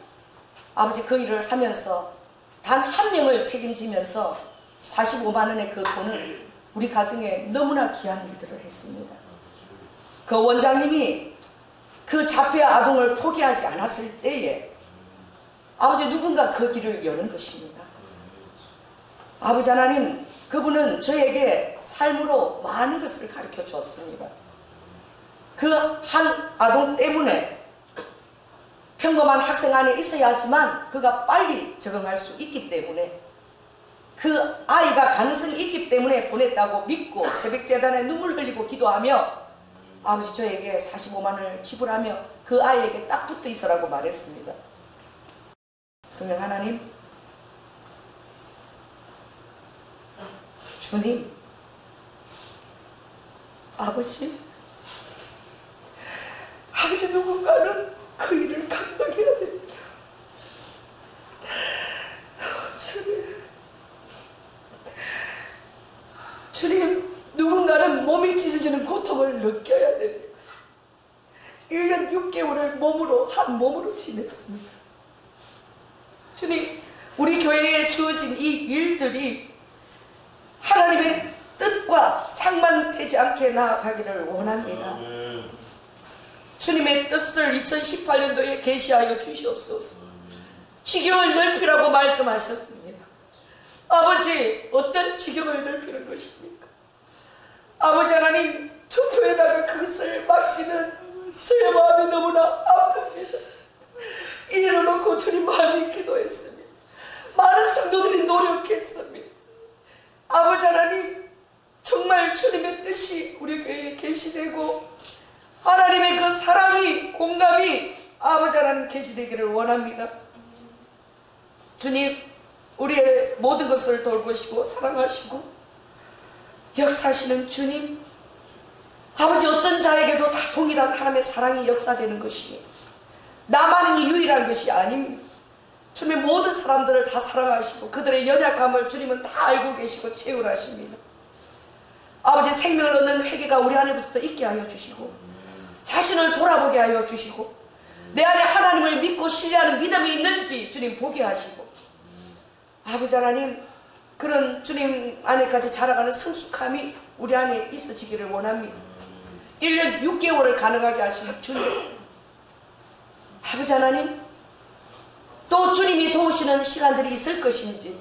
아버지 그 일을 하면서 단 한 명을 책임지면서 45만 원의 그 돈을 우리 가정에 너무나 귀한 일들을 했습니다. 그 원장님이 그 자폐아 아동을 포기하지 않았을 때에 아버지 누군가 그 길을 여는 것입니다. 아버지 하나님, 그분은 저에게 삶으로 많은 것을 가르쳐 주었습니다. 그 한 아동 때문에 평범한 학생 안에 있어야 하지만 그가 빨리 적응할 수 있기 때문에, 그 아이가 가능성이 있기 때문에 보냈다고 믿고 새벽재단에 눈물 흘리고 기도하며 아버지 저에게 45만 원을 지불하며 그 아이에게 딱 붙어 있으라고 말했습니다. 성령 하나님, 주님, 아버지 누군가는 그 일을 감당해야 됩니다. 주님, 누군가는 몸이 찢어지는 고통을 느껴야 됩니다. 1년 6개월을 한 몸으로 지냈습니다. 주님, 우리 교회에 주어진 이 일들이 하나님의 뜻과 상반되지 않게 나아가기를 원합니다. 주님의 뜻을 2018년도에 계시하여 주시옵소서. 지경을 넓히라고 말씀하셨습니다. 아버지, 어떤 지경을 넓히는 것입니까? 아버지 하나님, 투표에다가 그것을 맡기는 저의 마음이 너무나 아픕니다. 이를 놓고 주님 많이 기도했습니다. 많은 성도들이 노력했습니다. 아버지 하나님, 정말 주님의 뜻이 우리 교회에 계시되고 하나님의 그 사랑이, 공감이 아버지 하나님 계시되기를 원합니다. 주님, 우리의 모든 것을 돌보시고 사랑하시고 역사하시는 주님, 아버지 어떤 자에게도 다 동일한 하나님의 사랑이 역사되는 것입니다. 나만이 유일한 것이 아닙니다. 주님, 모든 사람들을 다 사랑하시고 그들의 연약함을 주님은 다 알고 계시고 채울하십니다. 아버지, 생명을 얻는 회개가 우리 안에부터 있게 하여 주시고 자신을 돌아보게 하여 주시고 내 안에 하나님을 믿고 신뢰하는 믿음이 있는지 주님 보게 하시고, 아버지 하나님, 그런 주님 안에까지 자라가는 성숙함이 우리 안에 있어지기를 원합니다. 1년 6개월을 가능하게 하시는 주님, 아버지 하나님, 또 주님이 도우시는 시간들이 있을 것인지,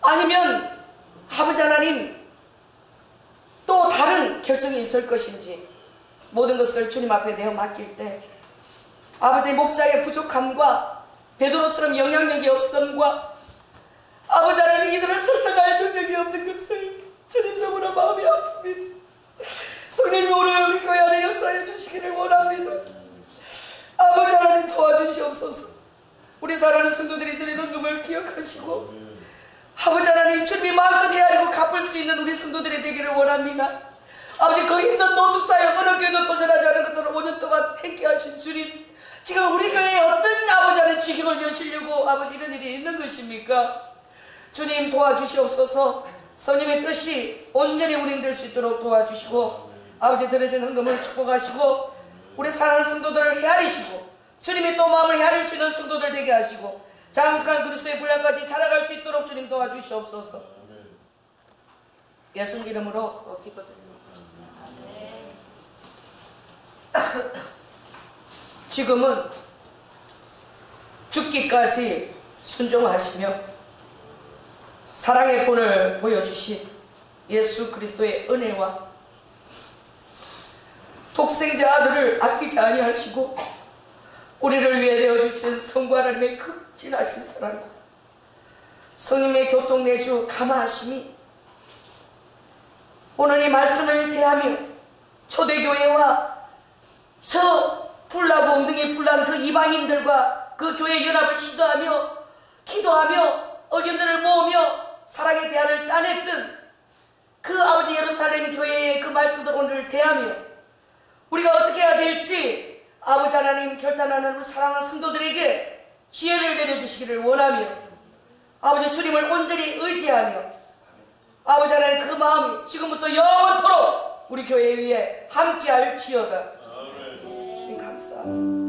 아니면 아버지 하나님 또 다른 결정이 있을 것인지, 모든 것을 주님 앞에 내어 맡길 때 아버지 목자의 부족함과 베드로처럼 영향력이 없음과 아버지 하나님 이들을 설득할 능력이 없는 것을 주님 너무나 마음이 아픕니다. 성령님이 오늘 우리 교회 안에 역사해 주시기를 원합니다. 아버지 하나님 도와주시옵소서. 우리 사랑하는 성도들이 드리는 금을 기억하시고 아버지 하나님, 주님이 마음껏 헤아리고 갚을 수 있는 우리 성도들이 되기를 원합니다. 아버지, 그 힘든 노숙사역 어느 교회도 도전하지 않은 것들을 5년 동안 함께 하신 주님, 지금 우리 교회에 어떤 아버지 하나님 지경을 여시려고 아버지 이런 일이 있는 것입니까? 주님 도와주시옵소서. 성령의 뜻이 온전히 운행될 수 있도록 도와주시고 아버지 드려진 헌금을 축복하시고 우리 사랑하는 성도들을 헤아리시고 주님이 또 마음을 헤아릴 수 있는 성도들 되게 하시고 장성한 그리스도의 분량까지 자라갈 수 있도록 주님 도와주시옵소서. 예수님 이름으로 기도드립니다. 지금은 죽기까지 순종하시며 사랑의 본을 보여주신 예수 그리스도의 은혜와 독생자 아들을 아끼지 아니하시고 우리를 위해 내어주신 성부 하나님의 극진하신 사랑과 성님의 교통내주 감화하심이 오늘 이 말씀을 대하며 초대교회와 저 불나고 엉덩이 불난 그 이방인들과 그 교회 연합을 시도하며 기도하며 의견들을 모으며 사랑의 대화를 짜냈던 그 아버지 예루살렘 교회의 그 말씀들 오늘 대하며 우리가 어떻게 해야 될지 아버지 하나님 결단하는 우리 사랑하는 성도들에게 지혜를 내려주시기를 원하며 아버지 주님을 온전히 의지하며 아버지 하나님 그 마음이 지금부터 영원토록 우리 교회 위에 함께할 지어다. 주님 감사합니다.